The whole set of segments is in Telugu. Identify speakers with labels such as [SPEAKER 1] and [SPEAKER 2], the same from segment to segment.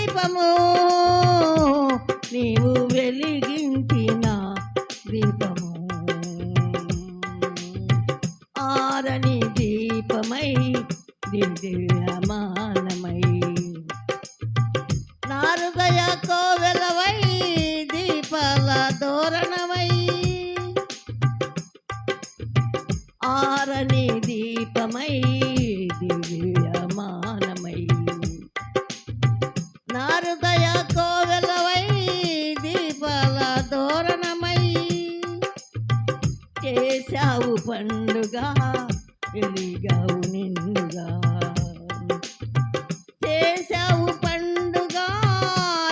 [SPEAKER 1] దీపము నీవు వెలిగించిన దీపము ఆరని దీపమై దివ్యమానమై నా హృదయ కోవెలవై దీపాల తోరణమై ఆరని దీపమై దివ్యమానమై నా హృదయ కోవెలవై దీపాల తోరణమై చేశావు పండుగ వెలిగావు నిండుగా చేశావు పండుగ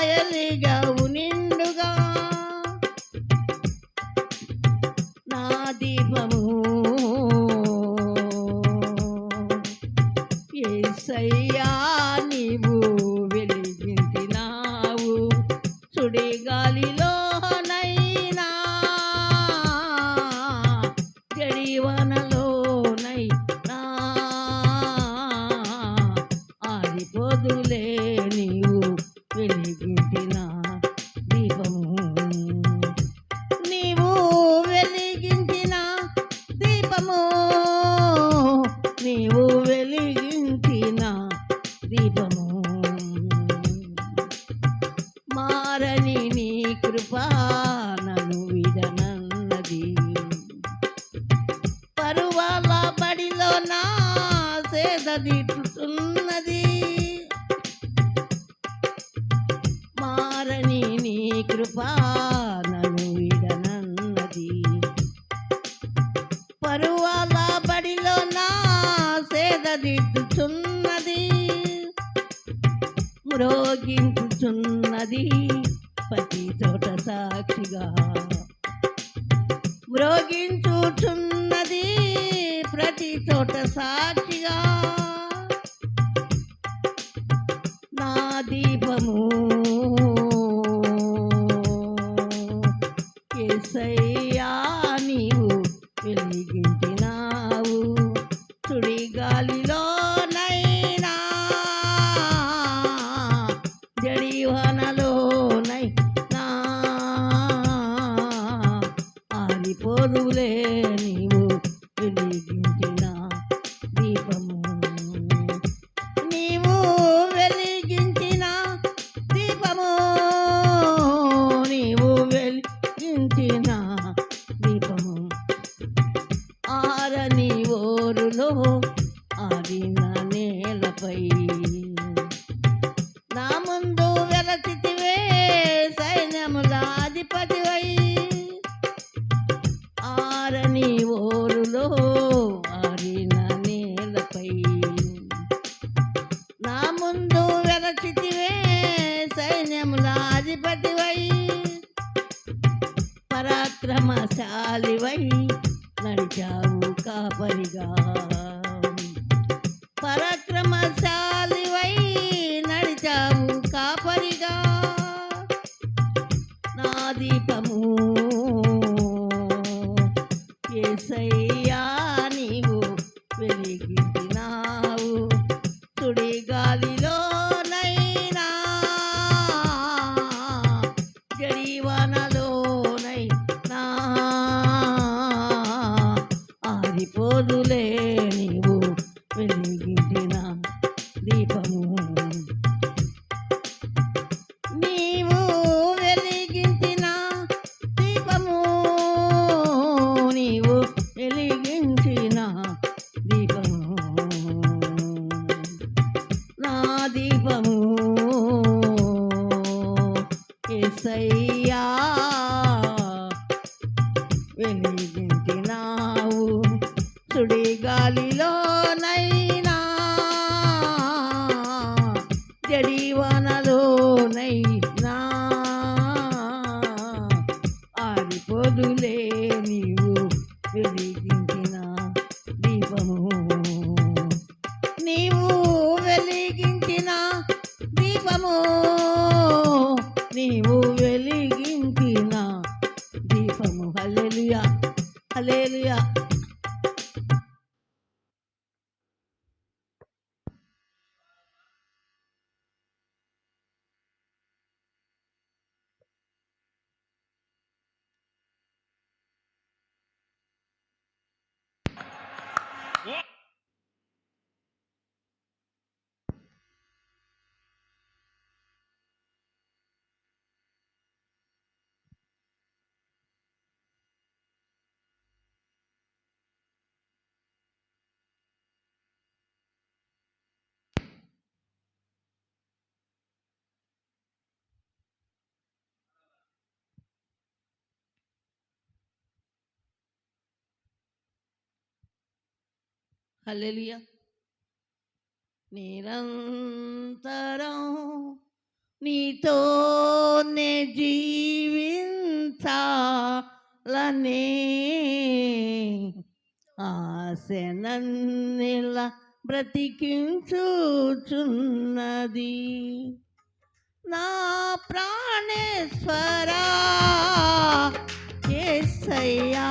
[SPEAKER 1] వెలిగావు నిండుగా నా దీపము యేసయ్యా నీవు వెలిగించినావు సుడిగాలిలోనైనా జడివనలోనైనా ఆరిపోదులే నీవు వెలిగించిన దీపము నీవు వెలిగించిన దీపము నీవు వెలిగించిన దీపము మారని నీ కృపా నన్ను విడనన్నది పరువాల బడిలో నా సేదదిట్టుతున్నది మారని నీ కృపా నన్ను విడనన్నది పరువాల బడిలో నా సేదదిట్టుచున్నది మ్రోగించుచున్నది ప్రతి చోట సాక్షిగా మ్రోగించుచున్నది ప్రతి చోట సాక్షిగా నా దీపము యేసయ్యా నీవు వెలిగించినావు సుడిగాలిలోనైనా జడివనలోనైనా ఆరిపోదులే నీవు వెలిగించిన దీపము నీవు వెలిగించిన దీపము నీవు వెలిగించిన దీపము ఆరని ఓరులో ఆరిన నేలపై నా ముందు వెలచితివే సైన్యముల అధిపతివై ఆరని ఓరులో ఆరిన నేలపై నా ముందు వెలచితివే సైన్యముల అధిపతివై పరాక్రమశాలివై నడిచావు కాపరిగా పరాక్రమశాలివై నడిచావు కాపరిగా నా దీపము యేసయ్యా నీవు వెలిగించినావు సుడిగాలిలోనైనా జడివనలోనైనా ఆరిపోదులే నీవు వెలిగించిన దీపము నీవు వెలిగించిన దీపము నీవు వెలిగించిన దీపము నా దీపము యేసయ్యా వెలిగించినావు సుడిగాలిలోనైనా జడివనలోనైనా ఆరిపోదులే నీవు వెలిగించిన దీపము నీవు వెలిగించిన హల్లెలూయా. నిరంతరం నీతోనే జీవించాలనే ఆశనన్నిలా బ్రతికించుచున్నది నా ప్రాణేశ్వరా యేసయ్యా,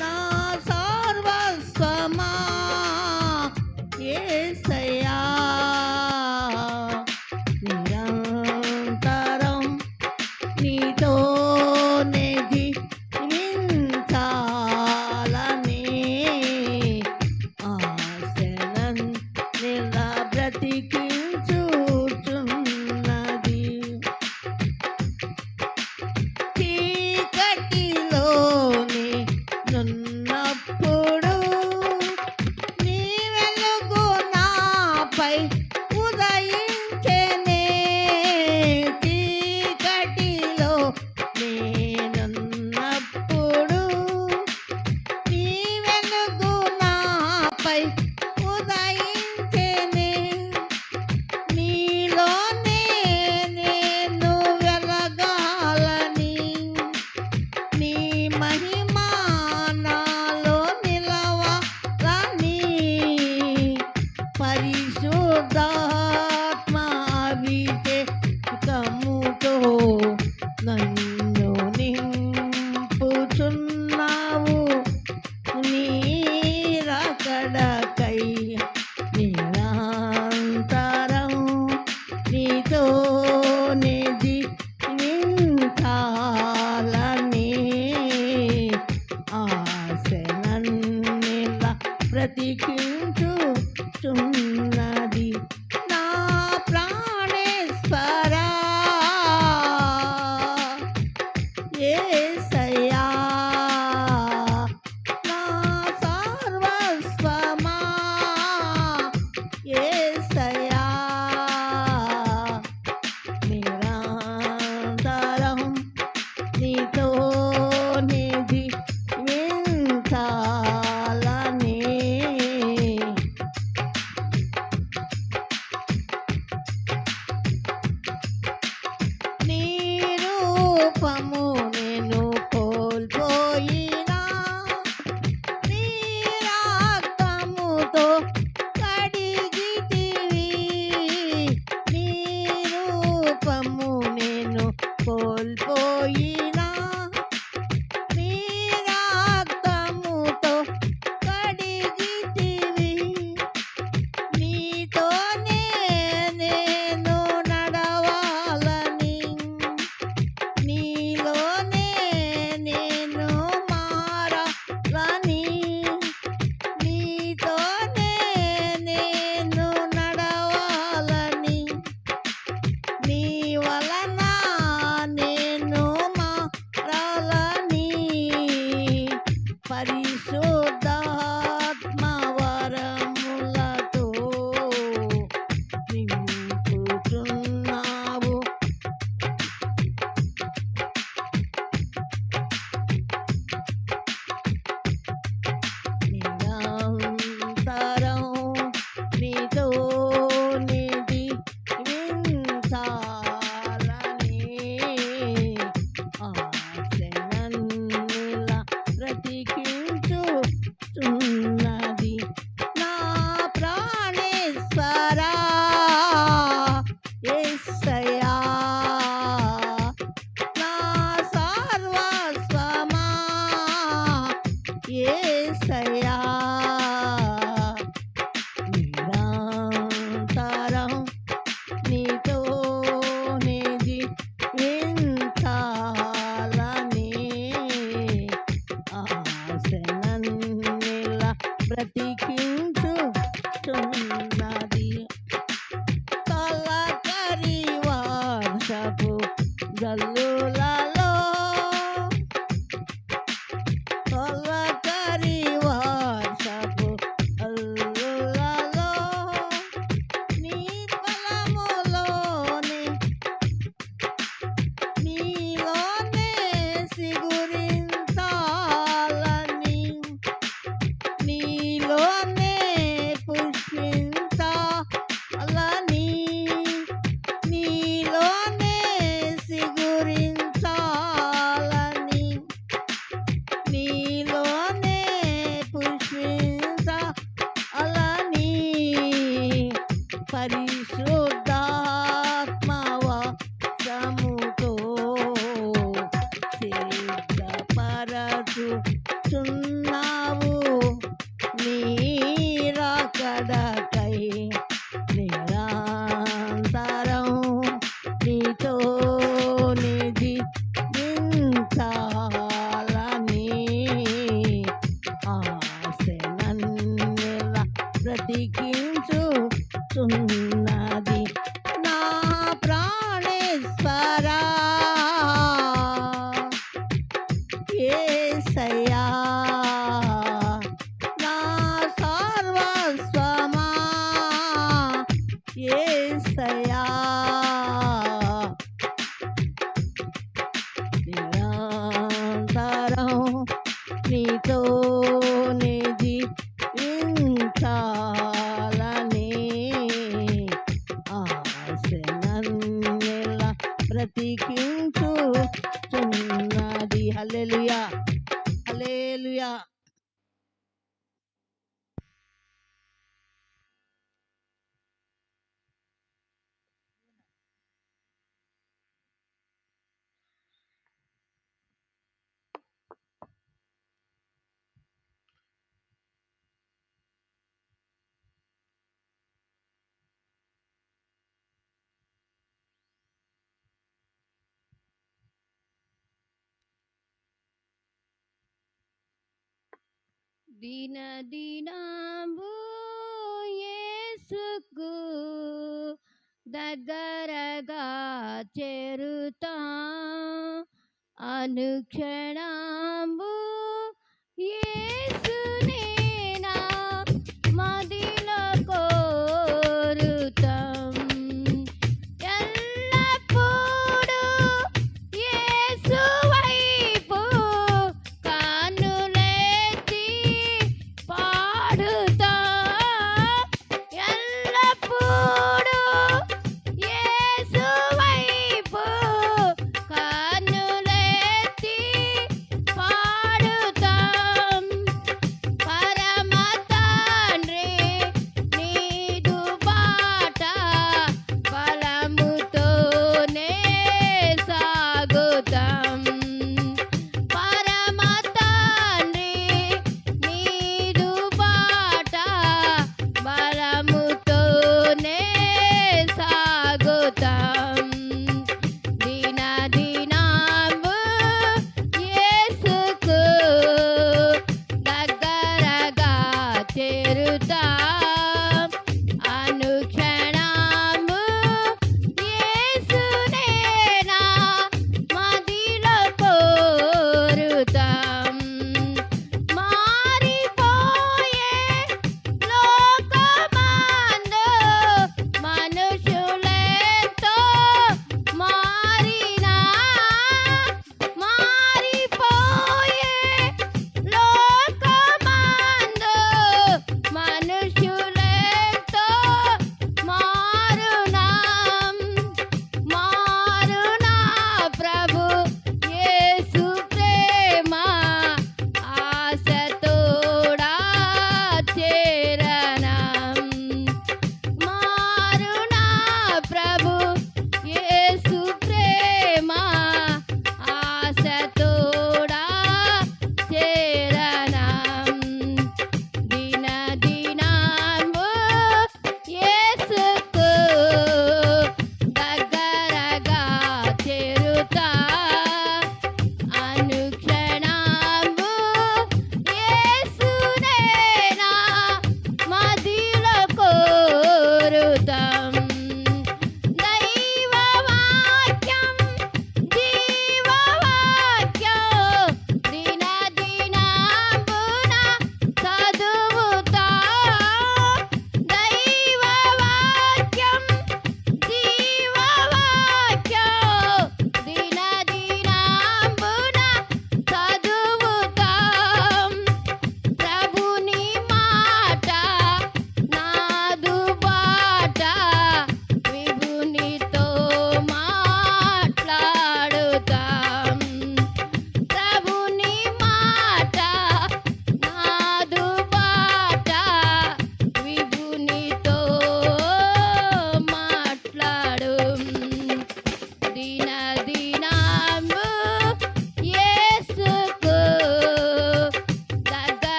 [SPEAKER 1] నా సర్వస్వమా యేసయ్యా. నిరంతరం నీతోనే జీవించాలనే ఆశనన్నిలా బ్రతికించుచున్నది చీకటిలోనే నున్నప్పుడు నీ వెలుగు నాపై ఉదయించెనే చీకటిలో నేనున్నప్పుడు నీ వెలుగు నాపై ఉదయించెనే నీలోనే నేను వెలగాలని నీ మహిమా నాలో నిలవాలని పరిశుద్ధాత్మ అభిషేకముతో నన్ను నింపుచున్నావు నీ రాకడకై నిరంతరం నీతోనే జీవించాలని ఆశనన్నిలా బ్రతికించుచున్నది నా ప్రాణేశ్వరా యేసయ్యా, నా సర్వస్వమా యేసయ్యా. నిరంతరం నీతోనే జీవించాలని నీ రూపము నేను కోల్పోయినా నీ రక్తముతో కడిగితివి నీ రూపము నేను కోల్పోయినా నీ రక్తముతో కడిగితివి నీతోనే నేను నడవాలని నీలోనే నేను మారాలని నీతోనే నేను నడవాలని నీ వలన నేను మారాలని పరిశుద్ధాత్మ వరములతో నింపుచున్నావు నిరంతరం నీతోనే జీవించాలని ఆశనన్నిలా బ్రతికించుచున్నది నా ప్రాణేశ్వరా యేసయ్యా, నా సర్వస్వమా యేసయ్యా. నిరంతరం నీతోనే జీవించాలని ఆశనన్నిలా బ్రతికించుచున్నది తొలకరి వర్షపు జల్లులలో తొలకరి వర్షపు జల్లులలో నీ ఫలములోనే నీలోనే సిగురించాలని పరిశుద్ధాత్మవశముతో సిద్ధపరచుచున్నావు నీ రాకడకై నిరంతరం నీతో జీవించాలని ఆశనన్నెల బ్రతికించుచున్నది నా ప్రాణేశ్వరా యేసయ్యా నా సర్వస్వమా యేసయ్యా నిరంతరం నీతోనే జీవించాలని ఆశనన్నెల బ్రతికించుచున్నది. హల్లెలూయా, హల్లెలూయా.
[SPEAKER 2] దినదినంబు యేసుకు దగ్గరగా చేరుతా అనుక్షణంబు యేసునే నా మదిలో కోరుతాం ఎల్లప్పుడూ యేసు వైపు కన్నులెత్తి పాడుతా ఎల్లప్పుడూ యేసు వైపు కన్నులెత్తి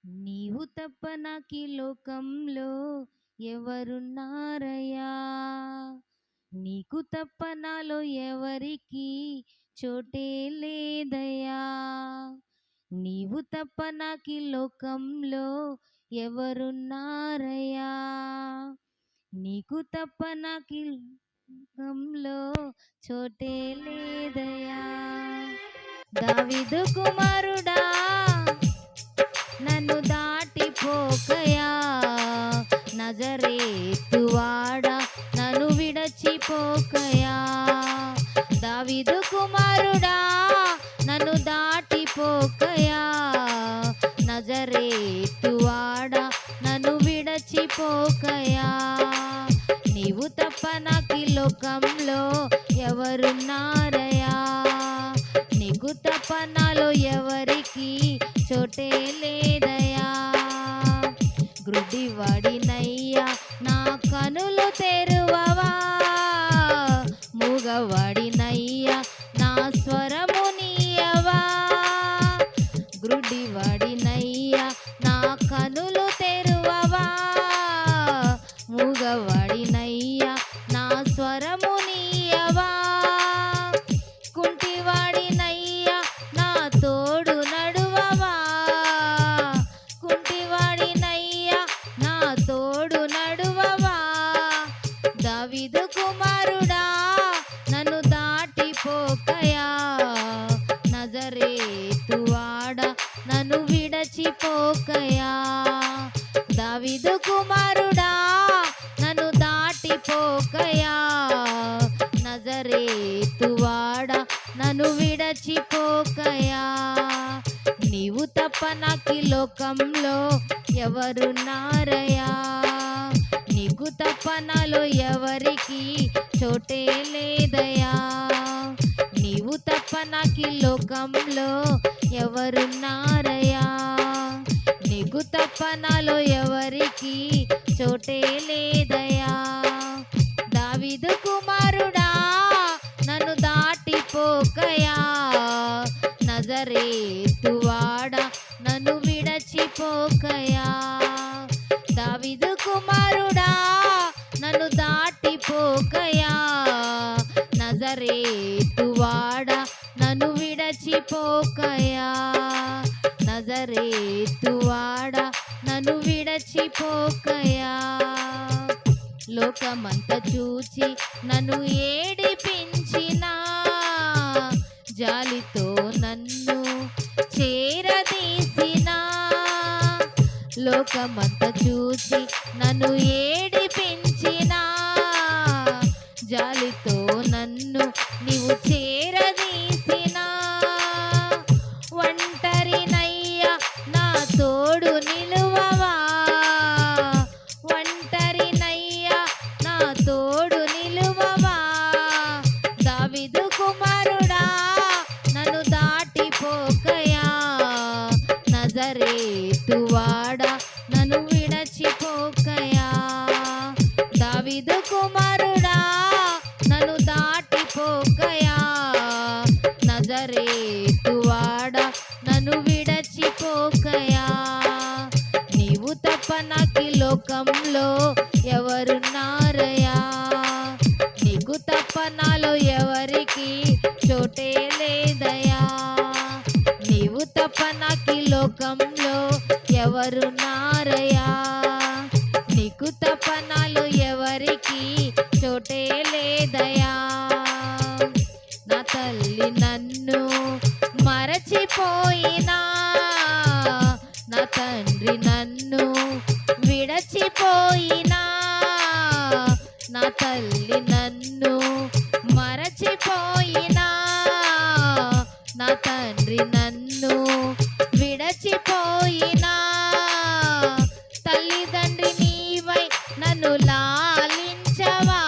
[SPEAKER 2] నీవు తప్ప నాకీ లోకంలో ఎవరున్నారయ్యా, నీకు తప్ప నాలో ఎవరికి చోటే లేదయ్యా, నీవు తప్ప నాకీ లోకంలో ఎవరున్నారయ్యా, నీకు తప్ప నాకీ లోకంలో చోటే లేదయ్యా. దావీదు కుమారుడా నన్ను దాటిపోకయా, నజరేతువాడా నన్ను విడచిపోకయా. దావీదు కుమారుడా నన్ను దాటిపోకయా, నజరేతువాడా నన్ను విడచిపోకయా. నీవు తప్ప నాకీ లోకంలో ఎవరున్నారయ్యా, నీకు తప్ప నాలో ఎవరికి చోటే లేదయ్యా. గ్రుడ్డివాడినయ్యా నా కనులు తెరువవా, మూగవాడినయ్యా నా స్వరము నీయవా. గ్రుడ్డివాడినయ్యా నా కనులు తెరువవా, మూగవాడినయ్యా నా స్వరము నీయవా. కుంటివాడినయ్యా నా తోడు నడువవా, కుంటివాడినయ్యా నా తోడు నడువవా. దావీదు కుమారుడా నన్ను దాటిపోకయా, నజరేతువాడా నన్ను విడచిపోకయా. దావీదు కుమారుడా నన్ను దాటిపోకయా, నజరేతువాడా నన్ను విడచిపోకయా. నీవు తప్ప నాకీ లోకంలో ఎవరున్నారయ్యా, నీకు తప్ప నాలో ఎవరికి చోటే లేదయ్యా. నీవు తప్ప నాకీ లోకంలో ఎవరున్నారయ్యా, నీకు తప్ప నాలో ఎవరికి చోటే లేదయ్యా. దావీదు కుమారుడా నన్ను దాటిపోకయా, నజరేతువాడా నన్ను విడచిపోకయా. దావీదు కుమారుడా నన్ను దాటిపోకయా, నజరేతువాడా నన్ను విడచిపోకయా. నజరేతువాడా నన్ను విడచిపోకయా. లోకమంతా చూచి నన్ను ఏడిపించినా, జాలితో నన్ను చేరదీసినా. లోకమంతా చూచి నన్ను ఏడిపించినా, జాలితో నన్ను నీవు చేరదీసినా. ఒంటరినయ్యా నా తోడు నిలువవా, ఒంటరినయ్యా నా తోడు నిలువవా. దావీదు కుమారుడా నన్ను దాటిపోకయా, నజరేతువాడా నన్ను విడచిపోకయా. దావీదు కుమారుడా నన్ను దాటిపోకయా, నజరేతువాడా నన్ను విడచిపోకయా. నీవు తప్ప నాకీ లోకంలో ఎవరున్నారయ్యా, నీకు తప్ప నాలో ఎవరికి చోటే లేదయ్యా. నీవు తప్ప నాకీ లోకంలో ఎవరున్నారయ్యా, నీకు తప్ప నాలో ఎవరికి చోటే లేదయ్యా. నా తల్లి నన్ను మరచిపోయినా, నా తండ్రి నన్ను విడచిపోయినా. నా తల్లి నన్ను మరచిపోయినా, నా తండ్రి నన్ను విడచిపోయినా. తల్లిదండ్రి నీవై నన్ను లాలించవా,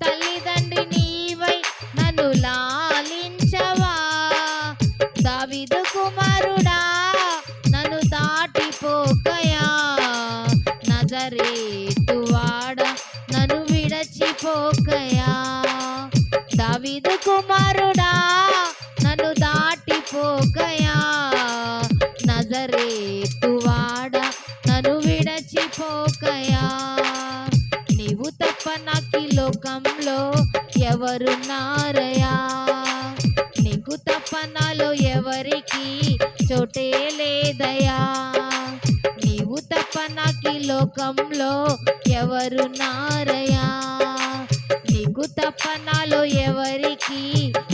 [SPEAKER 2] తల్లిదండ్రి నీవై నన్ను లాలించవా. దావీదు కుమారుడా నన్ను దాటిపోకయా, నజరేతువాడా నన్ను విడచిపోకయా. దావీదు కుమారుడా నన్ను దాటిపోకయా, నజరేతువాడా ఎవరున్నారయ్యా? నీకు తప్ప నాలో ఎవరికి చోటే లేదయ్యా. నీవు తప్ప నాకీ లోకంలో ఎవరున్నారయ్యా? నీకు తప్ప నాలో ఎవరికి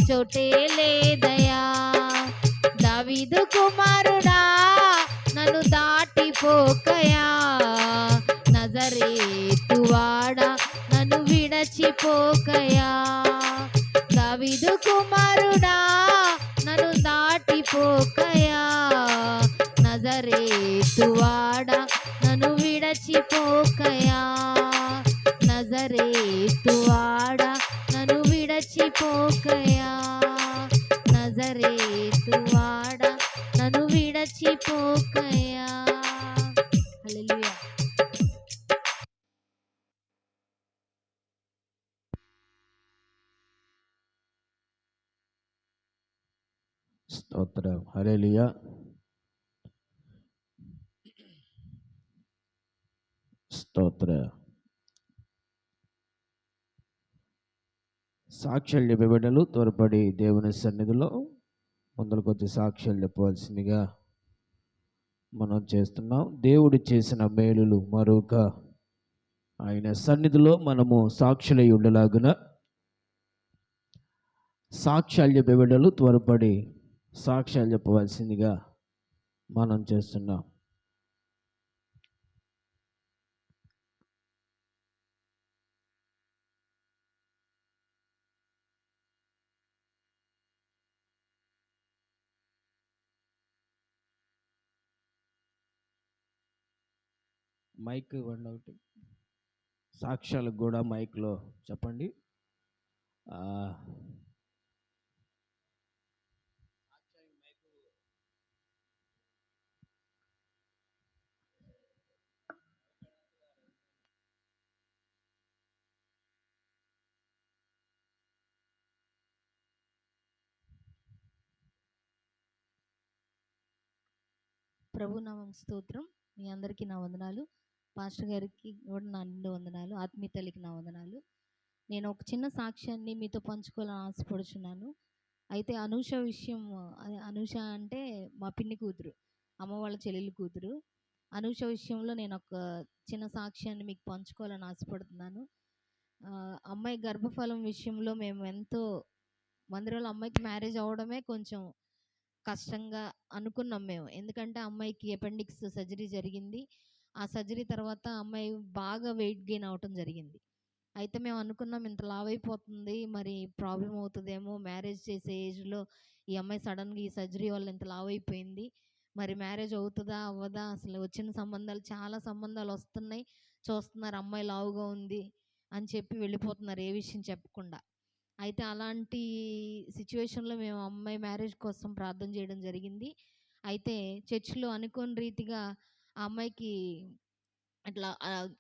[SPEAKER 2] చోటే లేదయ్యా. దావీదు కుమారుడా నన్ను దాటిపోకయా. నజరేతువాడా నన్ను విడచిపోకయా. దావీదు కుమారుడా నన్ను దాటిపోకయా. నజరేతువాడా నన్ను విడచిపోకయా. నజరేతువాడా నన్ను విడచిపోకయా. నజరేతువాడా నన్ను విడచిపోకయా. హల్లెలూయా.
[SPEAKER 3] స్తోత్రం. హల్లెలూయా. స్తోత్రం. సాక్ష్యాలు చెప్పే బిడ్డలు త్వరపడి దేవుని సన్నిధిలో ముందరకు వచ్చి సాక్ష్యాలు చెప్పవలసిందిగా మనం చేస్తున్నాం. దేవుడు చేసిన మేలులు మరొక ఆయన సన్నిధిలో మనము సాక్షులై ఉండలాగున సాక్ష్యాలు చెప్పే బిడ్డలు త్వరపడి సాక్ష్యాలు చెప్పవలసిందిగా మనం చేస్తున్నాం. మైక్ ఇవ్వండి ఒకటి. సాక్ష్యాలకు కూడా మైక్లో చెప్పండి.
[SPEAKER 4] ప్రభునామం స్తోత్రం. మీ అందరికీ నా వందనాలు. పాస్టర్ గారికి కూడా నా నిండు వందనాలు. ఆత్మీయ తల్లికి నా వందనాలు. నేను ఒక చిన్న సాక్ష్యాన్ని మీతో పంచుకోవాలని ఆశపడుచున్నాను. అయితే అనూష విషయం, అనూష అంటే మా పిన్ని కూతురు, అమ్మ వాళ్ళ చెల్లెలు కూతురు. అనూష విషయంలో నేను ఒక చిన్న సాక్ష్యాన్ని మీకు పంచుకోవాలని ఆశపడుతున్నాను. అమ్మాయి గర్భఫలం విషయంలో మేము ఎంతో మందిరంలో అమ్మాయికి మ్యారేజ్ అవ్వడమే కొంచెం కష్టంగా అనుకున్నాం మేము. ఎందుకంటే అమ్మాయికి అపెండిక్స్ సర్జరీ జరిగింది. ఆ సర్జరీ తర్వాత అమ్మాయి బాగా వెయిట్ గెయిన్ అవ్వటం జరిగింది. అయితే మేము అనుకున్నాం ఇంత లావైపోతుంది, మరి ప్రాబ్లం అవుతుందేమో, మ్యారేజ్ చేసే ఏజ్లో ఈ అమ్మాయి సడన్గా ఈ సర్జరీ వల్ల ఇంత లావైపోయింది, మరి మ్యారేజ్ అవుతుందా అవ్వదా, అసలు వచ్చిన సంబంధాలు చాలా సంబంధాలు వస్తున్నాయి, చూస్తున్నారు అమ్మాయి లావుగా ఉంది అని చెప్పి వెళ్ళిపోతున్నారు ఏ విషయం చెప్పకుండా. అయితే అలాంటి సిచ్యువేషన్లో మేము అమ్మాయి మ్యారేజ్ కోసం ప్రార్థన చేయడం జరిగింది. అయితే చర్చిలో అనుకోని రీతిగా ఆ అమ్మాయికి అట్లా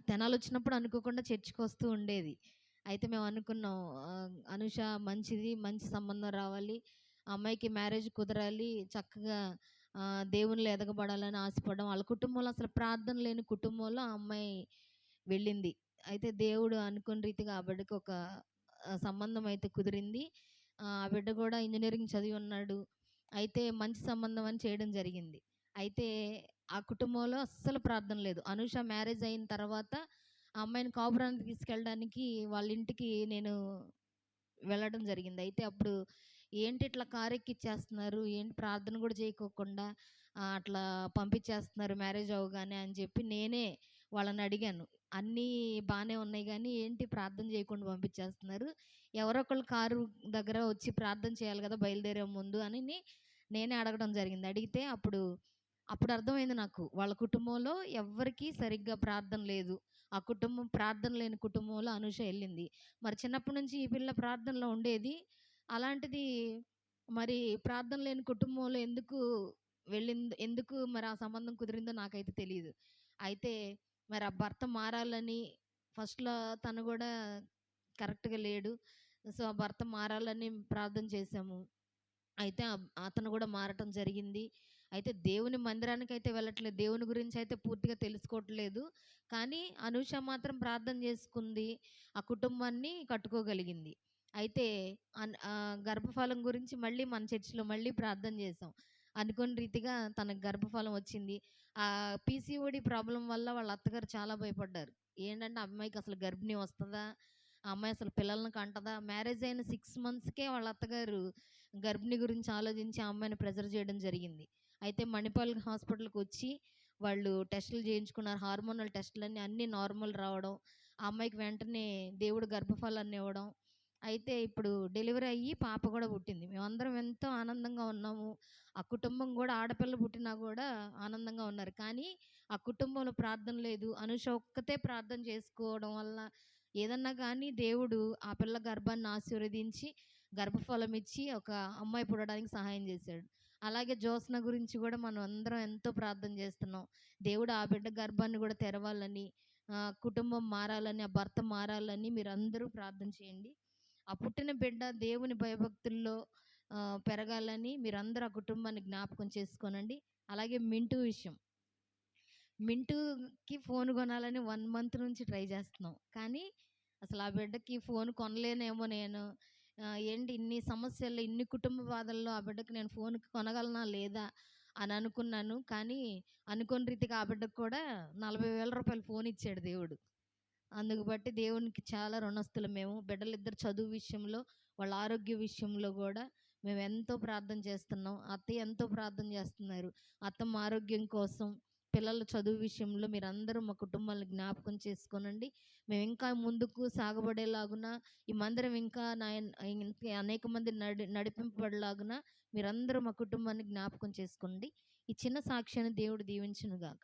[SPEAKER 4] తెనాలు వచ్చినప్పుడు అనుకోకుండా చర్చికి వస్తూ ఉండేది. అయితే మేము అనుకున్నాం, అనుష మంచిది, మంచి సంబంధం రావాలి, ఆ అమ్మాయికి మ్యారేజ్ కుదరాలి, చక్కగా దేవునిలో ఎదగబడాలని ఆశపడడం. వాళ్ళ కుటుంబంలో అసలు ప్రార్థన లేని కుటుంబంలో ఆ అమ్మాయి వెళ్ళింది. అయితే దేవుడు అనుకున్న రీతిగా ఆ బిడ్డకి ఒక సంబంధం అయితే కుదిరింది. ఆ బిడ్డ కూడా ఇంజనీరింగ్ చదివి ఉన్నాడు. అయితే మంచి సంబంధం అని చేయడం జరిగింది. అయితే ఆ కుటుంబంలో అస్సలు ప్రార్థన లేదు. అనూష మ్యారేజ్ అయిన తర్వాత ఆ అమ్మాయిని కాపురానికి తీసుకెళ్ళడానికి వాళ్ళ ఇంటికి నేను వెళ్ళడం జరిగింది. అయితే అప్పుడు ఏంటి ఇట్లా కారెక్కిచ్చేస్తున్నారు, ఏంటి ప్రార్థన కూడా చేయకోకుండా అట్లా పంపించేస్తున్నారు మ్యారేజ్ అవ్వగానే అని చెప్పి నేనే వాళ్ళని అడిగాను. అన్నీ బాగానే ఉన్నాయి కానీ ఏంటి ప్రార్థన చేయకుండా పంపించేస్తున్నారు, ఎవరో ఒకళ్ళు కారు దగ్గర వచ్చి ప్రార్థన చేయాలి కదా బయలుదేరే ముందు అని నేనే అడగడం జరిగింది. అడిగితే అప్పుడు అర్థమైంది నాకు, వాళ్ళ కుటుంబంలో ఎవ్వరికీ సరిగ్గా ప్రార్థన లేదు. ఆ కుటుంబం ప్రార్థన లేని కుటుంబంలో అనూష వెళ్ళింది. మరి చిన్నప్పటి నుంచి ఈ పిల్ల ప్రార్థనలో ఉండేది, అలాంటిది మరి ప్రార్థన లేని కుటుంబంలో ఎందుకు వెళ్ళింది, ఎందుకు మరి ఆ సంబంధం కుదిరిందో నాకైతే తెలియదు. అయితే మరి ఆ భర్త మారాలని ఫస్ట్లో తను కూడా కరెక్ట్గా లేడు. సో ఆ భర్త మారాలని ప్రార్థన చేశాము. అయితే అతను కూడా మారటం జరిగింది. అయితే దేవుని మందిరానికి అయితే వెళ్ళట్లేదు, దేవుని గురించి అయితే పూర్తిగా తెలుసుకోవట్లేదు. కానీ అనూష మాత్రం ప్రార్థన చేసుకుంది, ఆ కుటుంబాన్ని కట్టుకోగలిగింది. అయితే గర్భఫలం గురించి మళ్ళీ మన చర్చిలో మళ్ళీ ప్రార్థన చేసాం. అనుకోని రీతిగా తనకు గర్భఫలం వచ్చింది. పీసీఓడీ ప్రాబ్లమ్ వల్ల వాళ్ళ అత్తగారు చాలా భయపడ్డారు. ఏంటంటే, ఆ అమ్మాయికి అసలు గర్భిణీ వస్తదా? ఆ అమ్మాయి అసలు పిల్లల్ని కంటదా? మ్యారేజ్ అయిన 6 మంత్స్‌కే వాళ్ళ అత్తగారు గర్భిణీ గురించి ఆలోచించి ఆ అమ్మాయిని ప్రెజర్ చేయడం జరిగింది. అయితే మణిపాల్ హాస్పిటల్‌కొచ్చి వాళ్ళు టెస్టులు చేయించుకున్నారు. హార్మోనల్ టెస్టులన్నీ అన్నీ నార్మల్ రావడం, ఆ అమ్మాయికి వెంటనే దేవుడు గర్భఫలాన్ని ఇవ్వడం. అయితే ఇప్పుడు డెలివరీ అయ్యి పాప కూడా పుట్టింది. మేమందరం ఎంతో ఆనందంగా ఉన్నాము. ఆ కుటుంబం కూడా ఆడపిల్ల పుట్టినా కూడా ఆనందంగా ఉన్నారు. కానీ ఆ కుటుంబంలో ప్రార్థన లేదు. అనుష ఒక్కతే ప్రార్థన చేసుకోవడం వల్ల ఏదన్నా కానీ దేవుడు ఆ పిల్ల గర్భాన్ని ఆశీర్వదించి గర్భఫలం ఇచ్చి ఒక అమ్మాయి పుట్టడానికి సహాయం చేశాడు. అలాగే జ్యోత్స్న గురించి కూడా మనం అందరం ఎంతో ప్రార్థన చేస్తున్నాం. దేవుడు ఆ బిడ్డ గర్భాన్ని కూడా తెరవాలని, కుటుంబం మారాలని, ఆ భర్త మారాలని మీరందరూ ప్రార్థన చేయండి. ఆ పుట్టిన బిడ్డ దేవుని భయభక్తుల్లో పెరగాలని మీరందరూ ఆ కుటుంబాన్ని జ్ఞాపకం చేసుకోనండి. అలాగే మింటూ విషయం. మింటూకి ఫోన్ కొనాలని 1 మంత్ నుంచి ట్రై చేస్తున్నాం. కానీ అసలు ఆ బిడ్డకి ఫోన్ కొనలేనేమో నేను. ఏంటి ఇన్ని సమస్యల్లో, ఇన్ని కుటుంబ బాధల్లో ఆ బిడ్డకి నేను ఫోన్ కొనగలనా లేదా అని అనుకున్నాను. కానీ అనుకోని రీతిగా ఆ బిడ్డకు కూడా రూ. 40,000 ఫోన్ ఇచ్చాడు దేవుడు. అందుకు బట్టి దేవునికి చాలా రుణస్తులం మేము. బిడ్డలిద్దరు చదువు విషయంలో, వాళ్ళ ఆరోగ్య విషయంలో గూడా మేమెంతో ప్రార్థన చేస్తున్నాం. అత్తయ్య ఎంతో ప్రార్థన చేస్తున్నారు. అత్తమ్మ ఆరోగ్యం కోసం, పిల్లల చదువు విషయంలో మీరందరూ మా కుటుంబాలను జ్ఞాపకం చేసుకోనండి. మేము ఇంకా ముందుకు సాగబడేలాగున, ఈ మందిరం ఇంకా ఇంకా అనేక మంది నడిపింపబడేలాగున మీరందరూ మా కుటుంబాన్ని జ్ఞాపకం చేసుకోండి. ఈ చిన్న సాక్ష్యాన్ని దేవుడు దీవించునుగాక.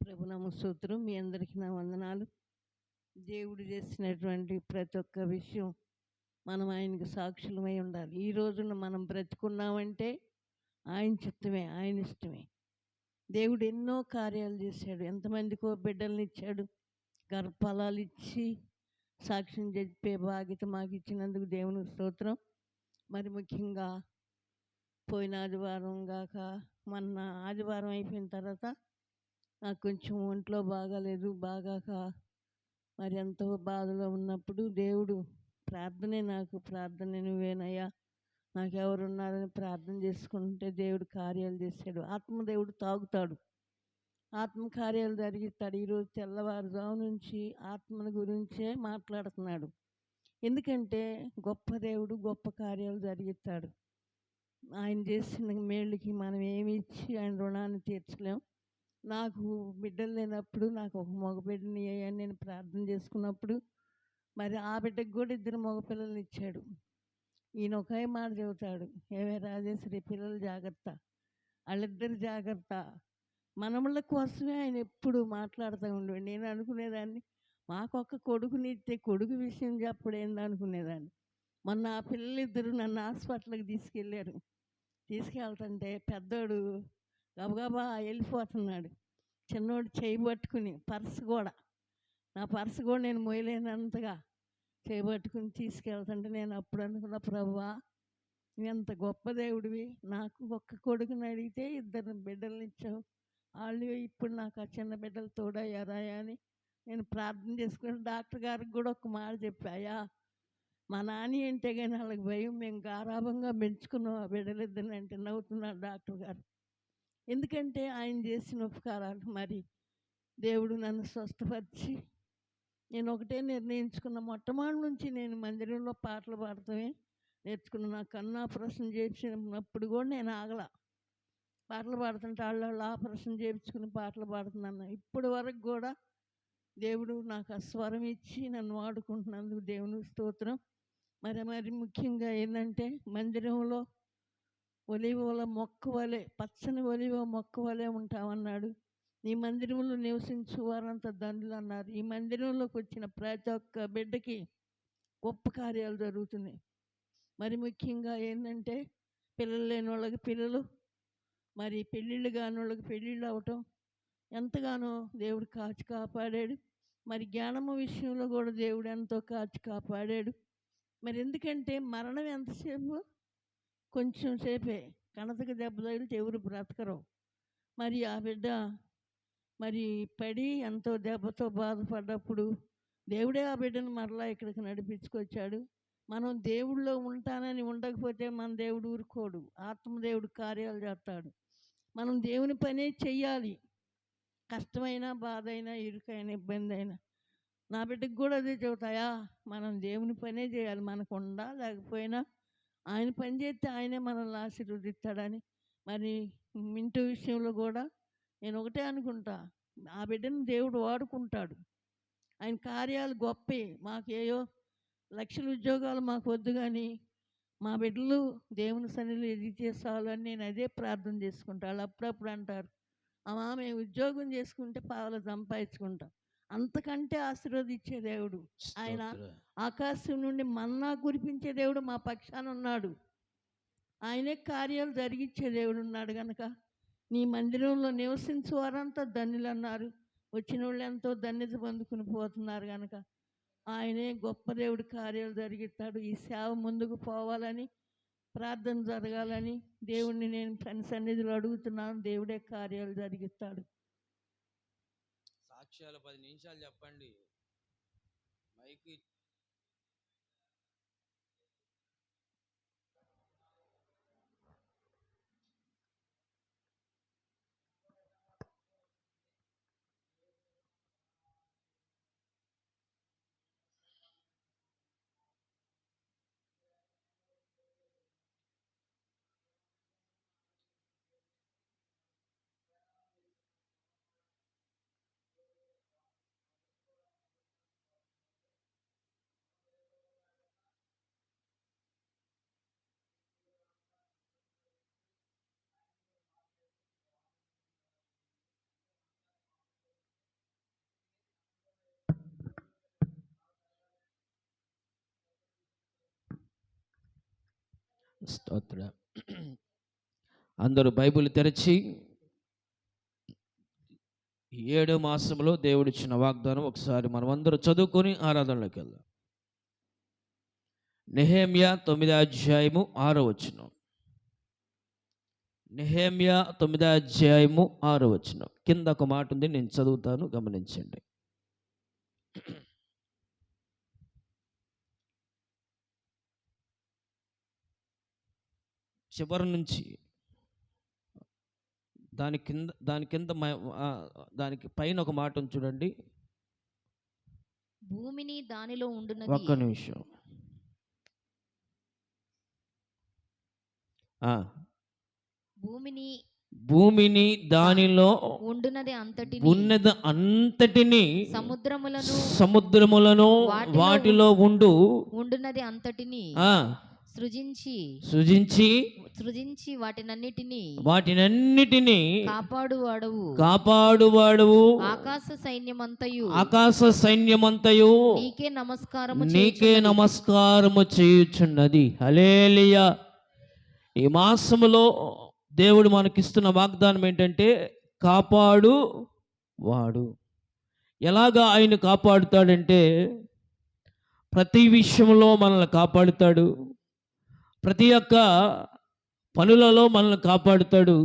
[SPEAKER 1] ప్రభునామ స్తోత్రం. మీ అందరికీ నా వందనాలు. దేవుడు చేసినటువంటి ప్రతి ఒక్క విషయం మనం ఆయనకు సాక్షులమై ఉండాలి. ఈ రోజున మనం బ్రతుకున్నామంటే ఆయన చిత్తమే, ఆయన ఇష్టమే. దేవుడు ఎన్నో కార్యాలు చేశాడు. ఎంతమందికో బిడ్డల్ని ఇచ్చాడు. గర్భఫలాలు ఇచ్చి సాక్ష్యం చెప్పే బాధ్యత మాకు ఇచ్చినందుకు దేవునికి స్తోత్రం. మరి ముఖ్యంగా పోయిన ఆదివారం కాక మొన్న ఆదివారం అయిపోయిన తర్వాత నాకు కొంచెం ఒంట్లో బాగాలేదు. బాగాక మరి ఎంతో బాధలో ఉన్నప్పుడు దేవుడు ప్రార్థనే నాకు ప్రార్థన నువ్వేనయ్యా, నాకెవరున్నారని ప్రార్థన చేసుకుంటే దేవుడు కార్యాలు చేశాడు. ఆత్మదేవుడు తాగుతాడు, ఆత్మ కార్యాలు జరిగిస్తాడు. ఈరోజు తెల్లవారుజాము నుంచి ఆత్మల గురించే మాట్లాడుతున్నాడు. ఎందుకంటే గొప్ప దేవుడు గొప్ప కార్యాలు జరిగిస్తాడు. ఆయన చేసిన మేళ్ళకి మనం ఏమి ఇచ్చి ఆయన రుణాన్ని తీర్చలేం. నాకు బిడ్డలు లేనప్పుడు నాకు ఒక మగ బిడ్డని అని నేను ప్రార్థన చేసుకున్నప్పుడు మరి ఆ బిడ్డకు కూడా 2 మగపిల్లల్ని ఇచ్చాడు. ఈయన ఒకే మాట చెబుతాడు, ఏమే రాజేశ్వరి, పిల్లలు జాగ్రత్త, వాళ్ళిద్దరు జాగ్రత్త. మనముల కోసమే ఆయన ఎప్పుడు మాట్లాడుతూ ఉండేవాడు. నేను అనుకునేదాన్ని, మాకొక్క కొడుకునిస్తే కొడుకు విషయం చెప్పడేంది అనుకునేదాన్ని. మొన్న ఆ పిల్లలిద్దరూ నన్ను హాస్పిటల్కి తీసుకెళ్ళారు. తీసుకెళ్తుంటే పెద్దోడు గబగబా వెళ్ళిపోతున్నాడు, చిన్నోడు చేయి పట్టుకుని నా పర్సు కూడా నేను మోయలేనంతగా చేయబట్టుకుని తీసుకెళ్తుంటే నేను అప్పుడు అనుకున్న, ప్రభువా ఎంత గొప్ప దేవుడివి, నాకు ఒక్క కొడుకుని అడిగితే 2 బిడ్డలను ఇచ్చావు, వాళ్ళు ఇప్పుడు నాకు ఆ చిన్న బిడ్డలు తోడయ్యారా అని నేను ప్రార్థన చేసుకుని డాక్టర్ గారికి కూడా ఒక మాట చెప్పాయా, మా నాని అంటే కానీ వాళ్ళకి భయం, మేము గారాభంగా పెంచుకున్నాం ఆ బిడ్డలిద్దరిని అంటే నవ్వుతున్నాడు డాక్టర్ గారు. ఎందుకంటే ఆయన చేసిన ఉపకారాలు. మరి దేవుడు నన్ను స్వస్థపరిచి నేను ఒకటే నిర్ణయించుకున్న, మొట్టమొదటి నుంచి నేను మందిరంలో పాటలు పాడతామే నేర్చుకున్న. నా కన్ను ఆపరేషన్ చేసినప్పుడు కూడా నేను ఆగల, పాటలు పాడుతుంటే వాళ్ళు ఆపరేషన్ చేయించుకుని పాటలు పాడుతున్నాను. ఇప్పటి వరకు కూడా దేవుడు నాకు ఆ స్వరం ఇచ్చి నన్ను వాడుకుంటున్నందుకు దేవునికి స్తోత్రం. మరి ముఖ్యంగా ఏంటంటే, మందిరంలో ఒలివల మొక్క వలె, పచ్చని ఒలివ మొక్క వలె ఉంటామన్నాడు. నీ మందిరంలో నివసించు వారంతా దండ్రులు అన్నారు. ఈ మందిరంలోకి వచ్చిన ప్రతి ఒక్క బిడ్డకి గొప్ప కార్యాలు జరుగుతున్నాయి. మరి ముఖ్యంగా ఏంటంటే, పిల్లలు లేని వాళ్ళకి పిల్లలు, మరి పెళ్ళిళ్ళు కాని వాళ్ళకి పెళ్ళిళ్ళు అవటం ఎంతగానో దేవుడు కాచి కాపాడాడు. మరి జ్ఞానము విషయంలో కూడా దేవుడు ఎంతో కాచి కాపాడాడు. మరి ఎందుకంటే మరణం ఎంతసేపు? కొంచెం సేపే. కణతకు దెబ్బ తగిలితే ఎవరు బ్రతకరు. మరి ఆ బిడ్డ మరి పడి ఎంతో దెబ్బతో బాధపడ్డప్పుడు దేవుడే ఆ బిడ్డను మరలా ఇక్కడికి నడిపించుకొచ్చాడు. మనం దేవుళ్ళో ఉంటానని ఉండకపోతే మన దేవుడు ఊరుకోడు. ఆత్మదేవుడు కార్యాలు చేస్తాడు. మనం దేవుని పనే చెయ్యాలి. కష్టమైనా, బాధ అయినా, ఇరుకైనా, ఇబ్బంది అయినా. నా బిడ్డకు కూడా అదే చెబుతాయా, మనం దేవుని పనే చేయాలి. మనకు ఉండా లేకపోయినా ఆయన పని చేస్తే ఆయనే మనల్ని ఆశీర్వదిస్తాడని. మరి మింటూ విషయంలో కూడా నేను ఒకటే అనుకుంటా, ఆ బిడ్డను దేవుడు వాడుకుంటాడు. ఆయన కార్యాలు గొప్పే. మాకేయో లక్షల ఉద్యోగాలు మాకు వద్దు, కానీ మా బిడ్డలు దేవుని సన్నిధిలో ఎదిగితే చాలు అని నేను అదే ప్రార్థన చేసుకుంటా. వాళ్ళు అప్పుడప్పుడు అంటారు, అమ్మా మేము ఉద్యోగం చేసుకుంటే పావులు సంపాదించుకుంటాం. అంతకంటే ఆశీర్వదించే దేవుడు ఆయన. ఆకాశం నుండి మన్నా కురిపించే దేవుడు మా పక్షాన ఉన్నాడు. ఆయనే కార్యాలు జరిగించే దేవుడు ఉన్నాడు కనుక నీ మందిరంలో నివసించే వారంతా ధన్యులు అన్నారు. వచ్చిన వాళ్ళు ఎంతో ధన్యత పొందుకుని పోతున్నారు కనుక ఆయనే గొప్ప దేవుడు కార్యాలు జరిగిస్తాడు. ఈ సేవ ముందుకు పోవాలని, ప్రార్థన జరగాలని దేవుణ్ణి నేను పని సన్నిధిలో అడుగుతున్నాను. దేవుడే కార్యాలు జరిగిస్తాడు.
[SPEAKER 3] సాక్ష్యాలు 10 నిమిషాలు చెప్పండి. మైకి స్తోత్ర. అందరూ బైబిల్ తెరిచి 7వ మాసంలో దేవుడిచ్చిన వాగ్దానం ఒకసారి మనం అందరూ చదువుకొని ఆరాధనలోకి వెళ్దాం. నెహెమ్యా 9వ అధ్యాయము 6వ వచనం. నెహెమ్యా 9వ అధ్యాయము 6వ వచనం. కింద ఒక మాట ఉంది, నేను చదువుతాను, గమనించండి. చివరి నుంచి దానికి పైన ఒక మాట ఉంది చూడండి.
[SPEAKER 4] భూమిని దానిలో ఉండునది.
[SPEAKER 3] ఒక్క నిమిషం. భూమిని దానిలో
[SPEAKER 4] ఉండునది
[SPEAKER 3] అంతటిని సముద్రములను వాటిలో ఉండునది అంతటిని సృజించి వాటినన్నిటిని కాపాడువాడవు ఆకాశ సైన్యమంతయు నీకే నమస్కారము చేయుచున్నది. హల్లెలూయా. ఈ మాసములో దేవుడు మనకిస్తున్న వాగ్దానం ఏంటంటే, కాపాడు వాడు. ఎలాగా ఆయన కాపాడుతాడంటే, ప్రతి విషయంలో మనల్ని కాపాడుతాడు. ప్రతి ఒక్క పనులలో మనల్ని కాపాడుతాడు.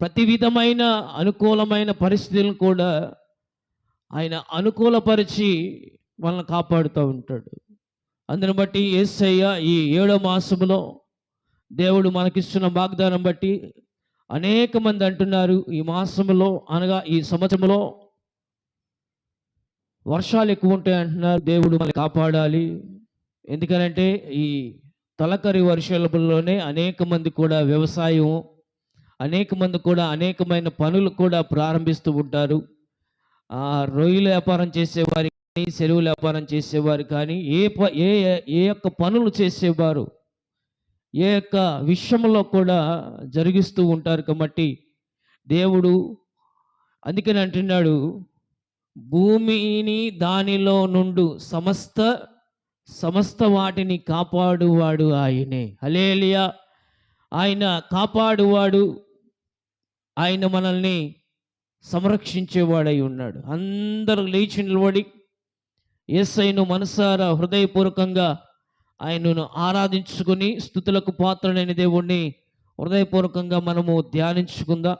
[SPEAKER 3] ప్రతి విధమైన అనుకూలమైన పరిస్థితులను కూడా ఆయన అనుకూలపరిచి మనల్ని కాపాడుతూ ఉంటాడు. అందుని బట్టి యేసయ్య ఈ 7వ మాసములో దేవుడు మనకిస్తున్న వాగ్దానం బట్టి అనేక మంది అంటున్నారు, ఈ మాసములో అనగా ఈ సంవత్సరంలో వర్షాలు ఎక్కువ ఉంటాయి అంటున్నారు. దేవుడు మనల్ని కాపాడాలి. ఎందుకనంటే ఈ తొలకరి వర్షాలలోనే అనేక మంది కూడా వ్యవసాయం, అనేక మంది కూడా అనేకమైన పనులు కూడా ప్రారంభిస్తూ ఉంటారు. రొయ్యల వ్యాపారం చేసేవారు కానీ, చెరువుల వ్యాపారం చేసేవారు కానీ, ఏ యొక్క పనులు చేసేవారు ఏ యొక్క విషయంలో కూడా జరిగిస్తూ ఉంటారు. కాబట్టి దేవుడు అందుకని అంటున్నాడు, భూమిని దానిలో నుండు సమస్త వాటిని కాపాడువాడు ఆయనే. హల్లెలూయా. ఆయన కాపాడువాడు, ఆయన మనల్ని సంరక్షించేవాడై ఉన్నాడు. అందరూ లేచి నిలబడి యేసయ్యను మనసారా హృదయపూర్వకంగా ఆయనను ఆరాధించుకుని స్తుతులకు పాత్రుడైన దేవుణ్ణి హృదయపూర్వకంగా మనము ధ్యానించుకుందాం.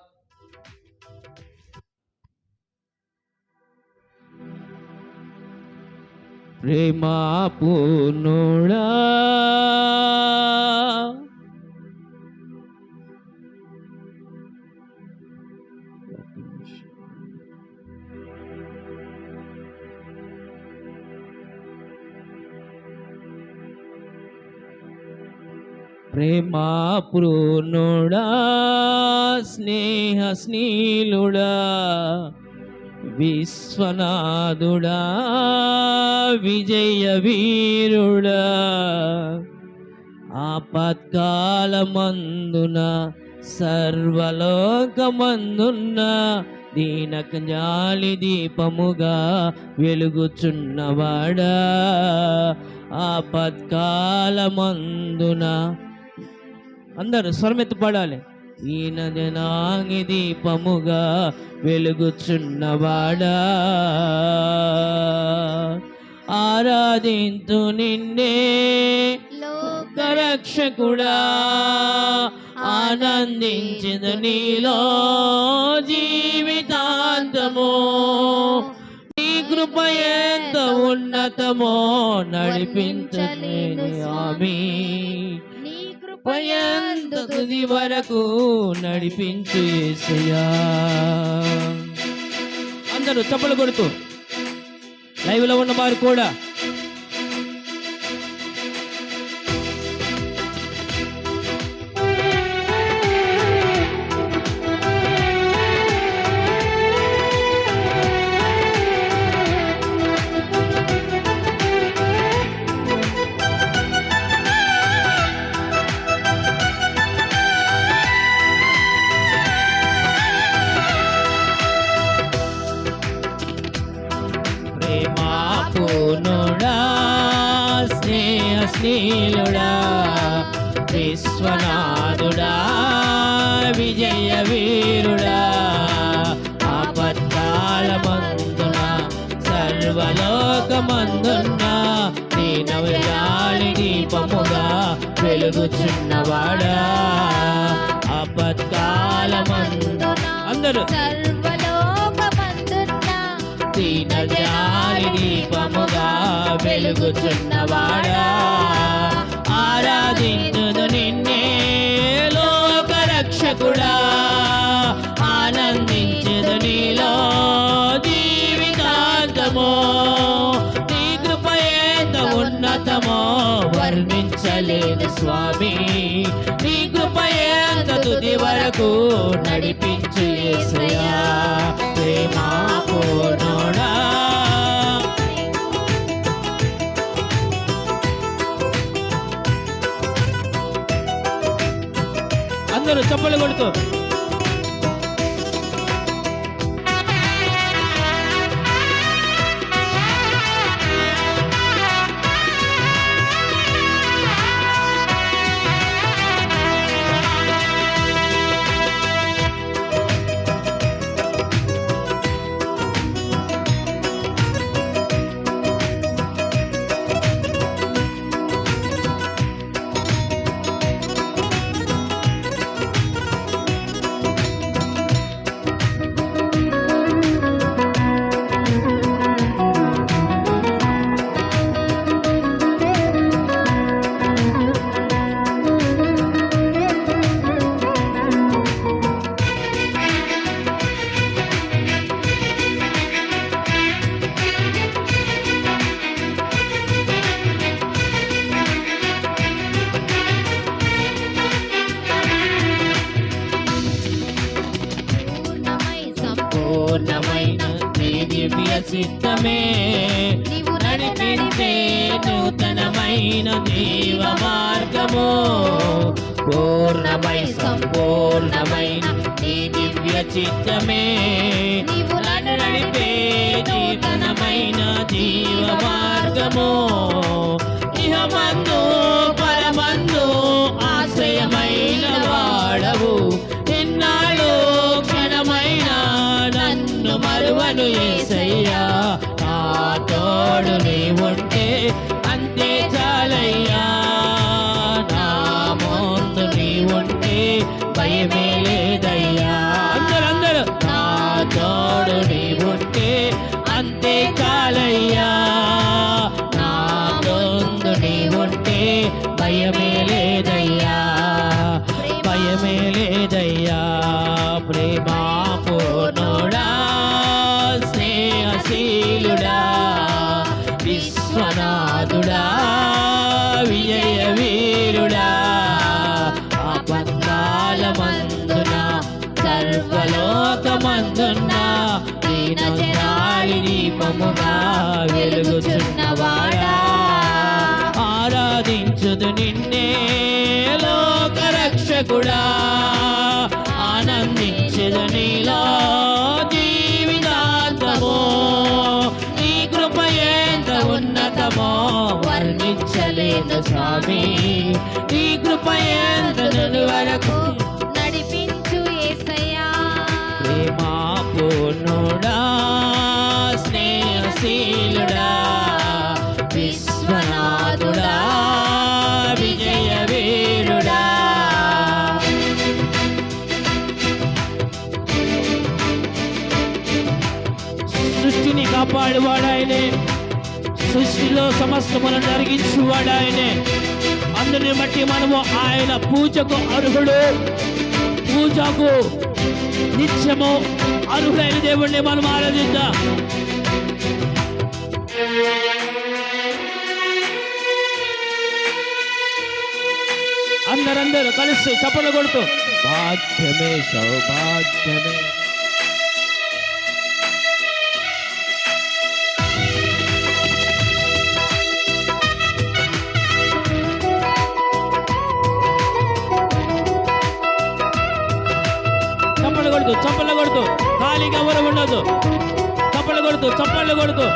[SPEAKER 3] ప్రేమా పూర్ణుడా ప్రేమా పూర్ణుడా స్నేహ స్నీలుడా విశ్వనాథుడా విజయ వీరుడా ఆపత్కాలమందున సర్వలోకమందున్న దీనక జాలి దీపముగా వెలుగుచున్నవాడా ఆపత్కాలమందున అందరూ స్వరమెత్తి పాడాలి. ఈయన జనాంగి దీపముగా వెలుగుచున్నవాడా ఆరాధింతు నిన్నే లోకరక్షకుడా ఆనందించదు నీలో జీవితాంతము నీ కృప ఎంత ఉన్నతమో నడిపించలేని ఆమె పయంత తుది వరకు నడిపించు యేసయ్యా. అందరూ చప్పలు కొడుతూ లైవ్ లో ఉన్న వారు కూడా స్నేహస్నేలుడా విశ్వనాథుడా విజయ వీరుడా ఆపత్కాలమందున సర్వలోకమందున్న దీనవయాలి దీపముగా వెలుగుచున్నవాడా ఆపత్కాలమందున అందరూ దీనజాలి దీపముగా వెలుగుచున్నవాడా ఆరాధించుదు నిన్నే లోకరక్షకుడా ఆనందించుదు నీలో జీవితాంతమో నీ కృప ఎంత ఉన్నతమో వర్ణించలేని స్వామి నీ కృప ఎంత తుది వరకు నడిపించు యేసయ్యా. ప్రేమా పూర్ణుడా అందరూ చప్పలు కొడుతూ పూర్ణమైన నీ దివ్య చిత్తమే నీవు నడిపించే నూతనమైన జీవ మార్గము పూర్ణమై సంపూర్ణమైన నీ దివ్య చిత్తమే నీవు నడిపే నూతనమైన జీవ మార్గము ఇహమందు పరమందు ఆశ్రయమైన వాడవు ఎన్నాళ్ళు క్షణమైన నన్ను మరువను యేసయ్యా నా తోడు నీ ఉంటే అంతే చాలయ్యా భయమే లేదయ్యా. అందరూ నా తోడు నీవుంటే అంతే చాలయ్యా. నా తోడు నీవుంటే భయమే లేదయ్యా, భయమే లేదయ్యా. ప్రేమా పూర్ణుడా, స్నేహశీలుడా, విశ్వనాథుడా, విజయ వీరుడా, ఆపత్కాలమందున సర్వలోకమందున దీనజనాలి దీపముగా వెలుగుచున్నవాడా, ఆరాధించుదు నిన్నే లోకరక్షకుడా, ఆనందించుదు నీలో జీవితాంతము. నీ కృప ఎంత ఉన్నతమో వర్ణించలేను స్వామి, నీ కృప ఎంత వరకు
[SPEAKER 2] నడిపించు యేసయ్యా.
[SPEAKER 3] ప్రేమా పూర్ణుడా, స్నేహశీలుడా, విశ్వనాథుడా, విజయ వీరుడా. సృష్టిని కాపాడువాడాయనే, సృష్టిలో సమస్తమును జరిగించువాడాయనే. అందుని బట్టి మనము ఆయన పూజకు అర్హుడు, పూజకు నిత్యము అర్హుడైన దేవుణ్ణి మనం ఆరాధిద్దాం. అందరూ కలిసి చప్పట్లు కొడుతూ భాగ్యమే సౌభాగ్యమే. చప్పట్లు కొడుతూ ఖాళీగా ఎవరు ఉండదు. చప్పట్లు కొడుతూ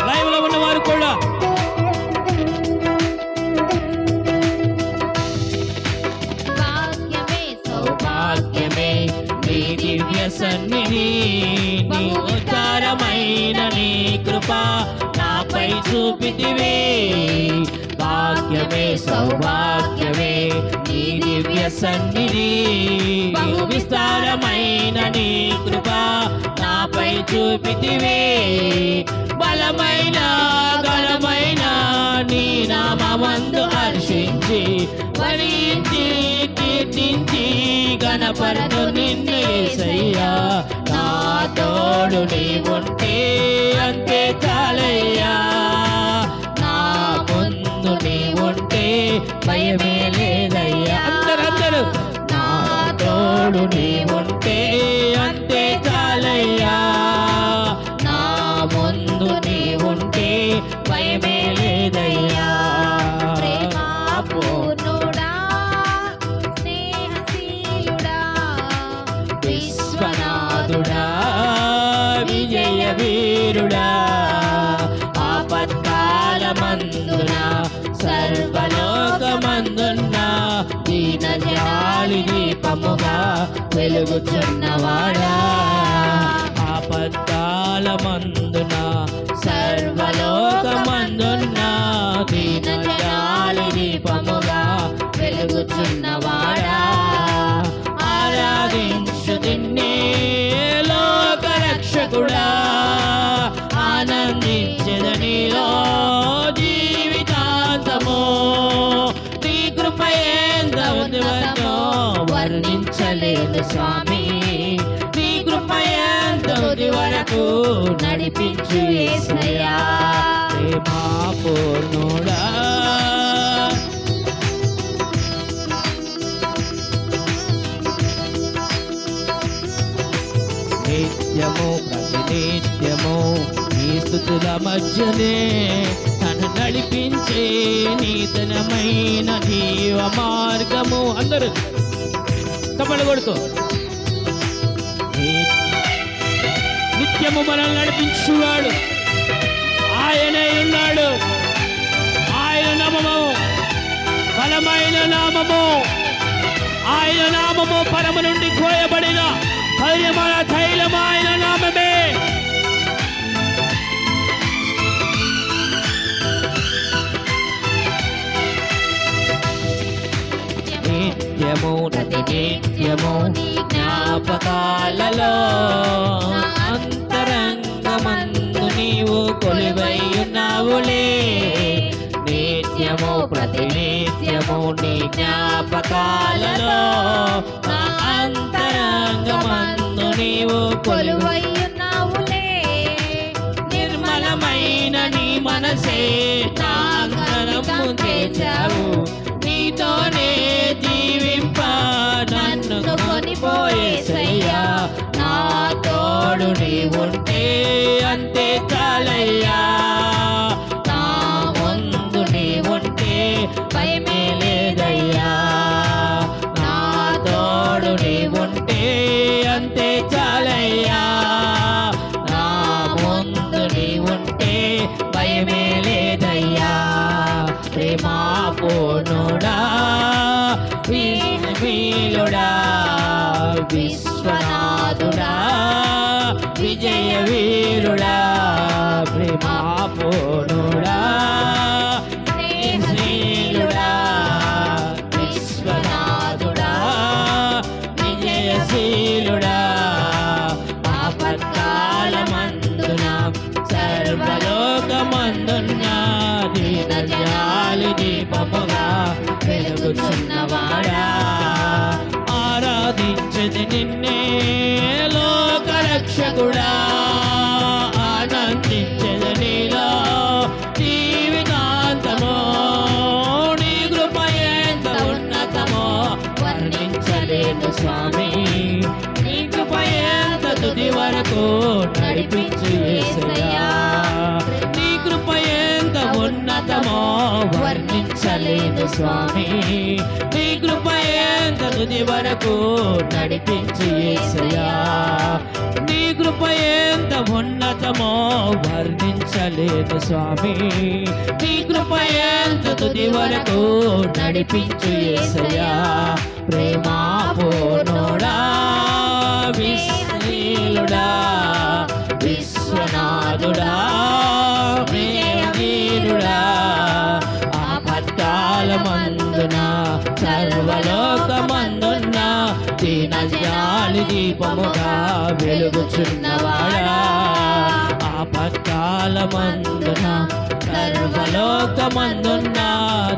[SPEAKER 3] లైవ్ లో ఉన్న వారు కూడా సౌభాగ్యమే నీ దివ్య సన్నిధి, నీ ఉదారమైన నీ కృప నాపై చూపితివే. భాగ్యమే సౌభాగ్యమే నీ దివ్య సన్నిధి, బహు విస్తారమైన నీ కృప నాపై చూపితివే. బలమైన ఘనమైన నీ నామమందు హర్షించి వరించి కీర్తించి గణపరతు నిన్ను యేసయ్యా. నా తోడు నీవుంటే అంతే చాలయ్యా, నా ముందు నీవుంటే భయమే లేదయ్యా. అందరూ నా తోడు నీవుంటే అంతే చాలయ్యా, నా ముందు నీవుంటే భయమే లేదయ్యా.
[SPEAKER 2] ప్రేమా పూర్ణుడా, స్నేహశీలుడా,
[SPEAKER 3] విశ్వనాథుడా, విజయ వీరుడా, ఆపత్కాలమందున సర్వలోకమందున దీనజనాలి దీపముగా వెలుగుచున్నవాడా, ఆపత్కాలమందున సర్వలోకమందున దీనజనాలి దీపముగా వెలుగుచున్నవాడా, ఆరాధించు నిన్నే లోకరక్షకుడా, ఆనందించెద నీలో జీవితాంతము. నీ కృప ఎంత ఉన్నతమో వర్ణించలేను స్వామి, నీ కృప ఎంత వరకు నడిపించు యేసయ్యా. ప్రేమా పూర్ణుడా, నిత్యము ప్రతినిత్యము నీ స్తుతుల మధ్యనే తను నడిపించే నీతనమైన జీవ మార్గము. అందరూ చప్పట్లు కొడుతూ నిత్యము మనల్ని నడిపించువాడు ఆయనే ఉన్నాడు. ఆయన నామము బలమైన నామము, ఆయన నామము పరము నుండి కోయబడిన ధైర్యమైన తైలము ఆయన నామమే. నిత్యము నీ జ్ఞాపకాలలో అంతరంగమందు నీవు కొలువై ఉన్నావులే. నిత్యము ప్రతినిత్యము నీ జ్ఞాపకాలలో అంతరంగమందు నీవు కొలువై
[SPEAKER 2] ఉన్నావులే.
[SPEAKER 3] నిర్మలమైన నీ మనసే నా అంతరము చేశావు. నీతోనే జీవింప నన్ను కొనిపోయేసయ్యా. నా తోడు నీవుంటే అంతే చాలయ్యా. నా ముందు నీవుంటే భయమే లేదయ్యా. నా తోడు నీవుంటే అంతే చాలయ్యా. నా ముందు నీవుంటే భయమే లేదయ్యా. ప్రేమా పూర్ణుడా వీరుడా విశ్వనాథుడా విజయ వీరుడా ప్రేమా పూర్ణుడా స్నేహితుడా విశ్వనాథుడా విజయశీలుడా ఆపత్కాలమందున సర్వలోకమందున్న దీనజాలి దీపముగా వెలుగుచున్నవాడా. ఆరాధించది నిన్నే లోకరక్షకుడా. ఆనందించది నీలో జీవితాంతమో. నీ కృప ఎంత ఉన్నతమో వర్ణించలేను స్వామి. నీ కృప ఎంత తుది వరకు నడిపించు యేసయ్యా. నీ కృప ఎంత ఉన్నతమో వర్ణించలేను స్వామి. నీ కృప ఎంత తుది వరకు నడిపించు యేసయ్యా. నీ కృప ఎంత ఉన్నతమో వర్ణించలేను స్వామి. నీ కృప ఎంత తుది వరకు నడిపించు యేసయ్యా. ప్రేమా పూర్ణుడా విశ్వనీయుడా విశ్వనాథుడా వీరుడా ఆపత్కాలమందున సర్వలోకమందున్న దీనజాలి దీపముగా వెలుగుచున్నవాడా. ఆపత్కాలమందున సర్వలోకమందున్న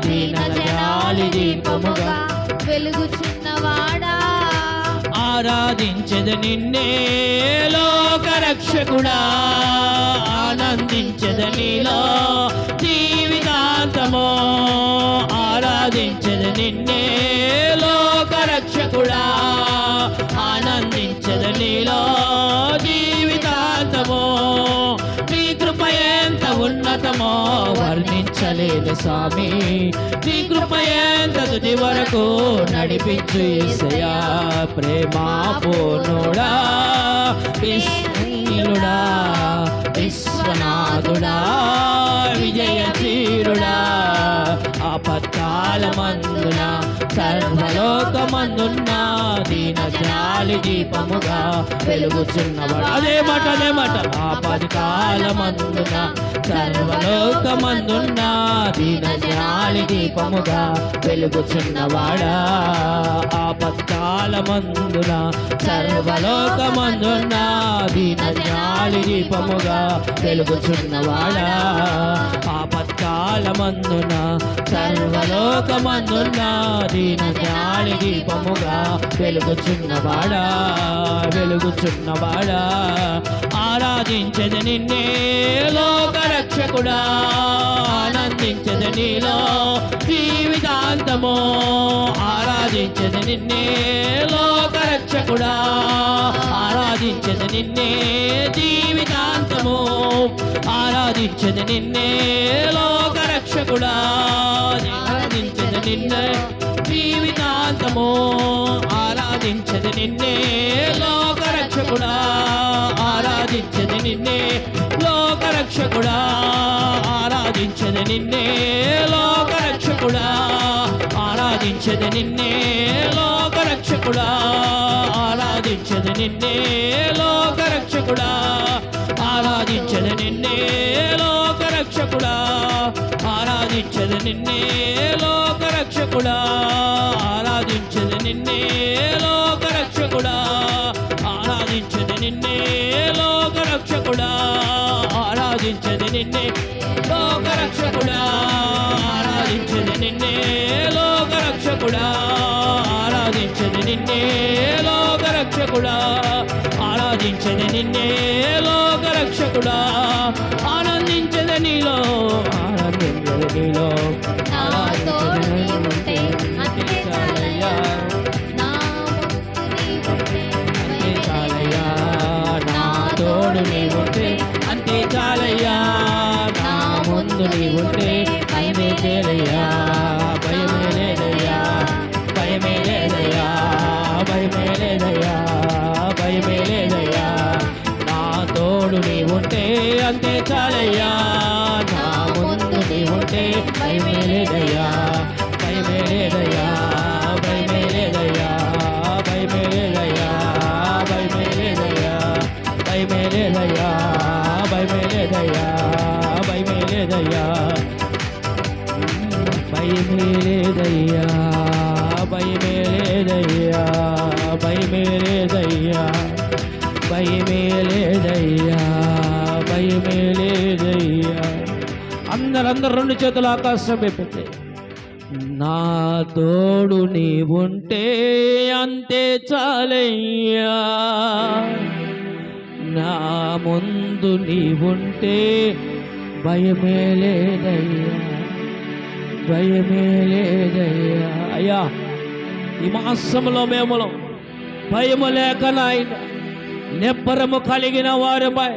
[SPEAKER 3] దీనజాలి దీపముగా
[SPEAKER 2] వెలుగుచున్నవాడా.
[SPEAKER 3] ఆరాధించదు నిన్నే లోకరక్షకుడా. ఆనందించదు నీలో జీవితాంతమో. ఆరాధించదు నిన్నే లోకరక్షకుడా. ఆనందించదు నీలో జీవితాంతమో. నీ కృప ఎంత ఉన్నతమో వర్ణించలేదు స్వామి. నీ కృప ఎంత తుది వరకు నడిపించు యేసయ్యా. ప్రేమా పూర్ణుడా విశ్వనీయుడా విశ్వనాథుడా విజయశీలుడా ఆపత్కాలమందున సర్వలోకమందున్న దీనజాలి దీపముగా వెలుగుచున్నవాడు. అదే మాట ఆపత్కాలమందున సర్వలోకమందున్న దీనజాలి దీపముగా వెలుగుచున్నవాడా. ఆపత్కాలమందున సర్వలోకమందున్న దీనజాలి దీపముగా వెలుగుచున్నవాడా. ఆపత్కాలమందున సర్వలోకమందున్న దీనజాలి దీపముగా వెలుగుచున్నవాడా. వెలుగుచున్నవాడా. ఆరాధించదు నిన్నే లోకరక్షకుడా. ఆనందించదు నీలో జీవితాంతమో. ఆరాధించదు నిన్నే లోకరక్షకుడా. ఆరాధించదు నిన్నే జీవితాంతము. ఆరాధించదు నిన్నే లోకరక్షకుడా. ఆరాధించదు నిన్నే జీవితాంతము. ఆరాధించదు నిన్నే లోకరక్షకుడా. ఆరాధించదు నిన్నే లోకరక్షకుడా. ఆరాధించదు నిన్నే లోకరక్షకుడా. ఆరాధించదు నిన్నే లోకరక్షకుడా. ఆరాధించదు నిన్నే లోకరక్షకుడా. ఆరాధించదు నిన్నే లోకరక్షకుడా. ఆరాధించదు నిన్నే లోకరక్షకుడా. ఆరాధించదు నిన్నే లోక రక్షకుడా, ఆరాధించద నిన్నే లోక రక్షకుడా, ఆనందించద నీలో, ఆనందించద నీలో,
[SPEAKER 2] నా తోడు నీవుంటే అంతే చాలయ్యా, నా ముందు నీవుంటే
[SPEAKER 3] అంతే చాలయ్యా, నా ముందు నీవుంటే భయమే లేదయ్యా, భయమే లేదయ్యా, భయమే లేదయ్యా, నా తోడు నీవుంటే అంతే చాలయ్యా, నా ముందు నీవుంటే భయమే లేదయ్యా, భయమే లేదయ్యా, భయమే లేదయ్యా, భయమే లేదయ్యా, భయమే లేదయ్యా, భయమే లేదయ్యా, భయమే లేదయ్యా, భయమే లేదయ్యా, భయమే లేదయ్యా, భయమే లేదయ్యా, భయమే లేదయ్యా, భయమే లేదయ్యా, భయమే లేదయ్యా. అందరూ రెండు చేతులు ఆకాశం పెట్టి, నా తోడు నీవుంటే అంతే చాలయ్యా, నా ముందు నీవుంటే భయమే లేదయ్యా, భయమే లేదయ్యా. అయ్యా, ఈ మాసంలో మేము భయము లేక నాయన నెబ్బరము కలిగిన వారమై,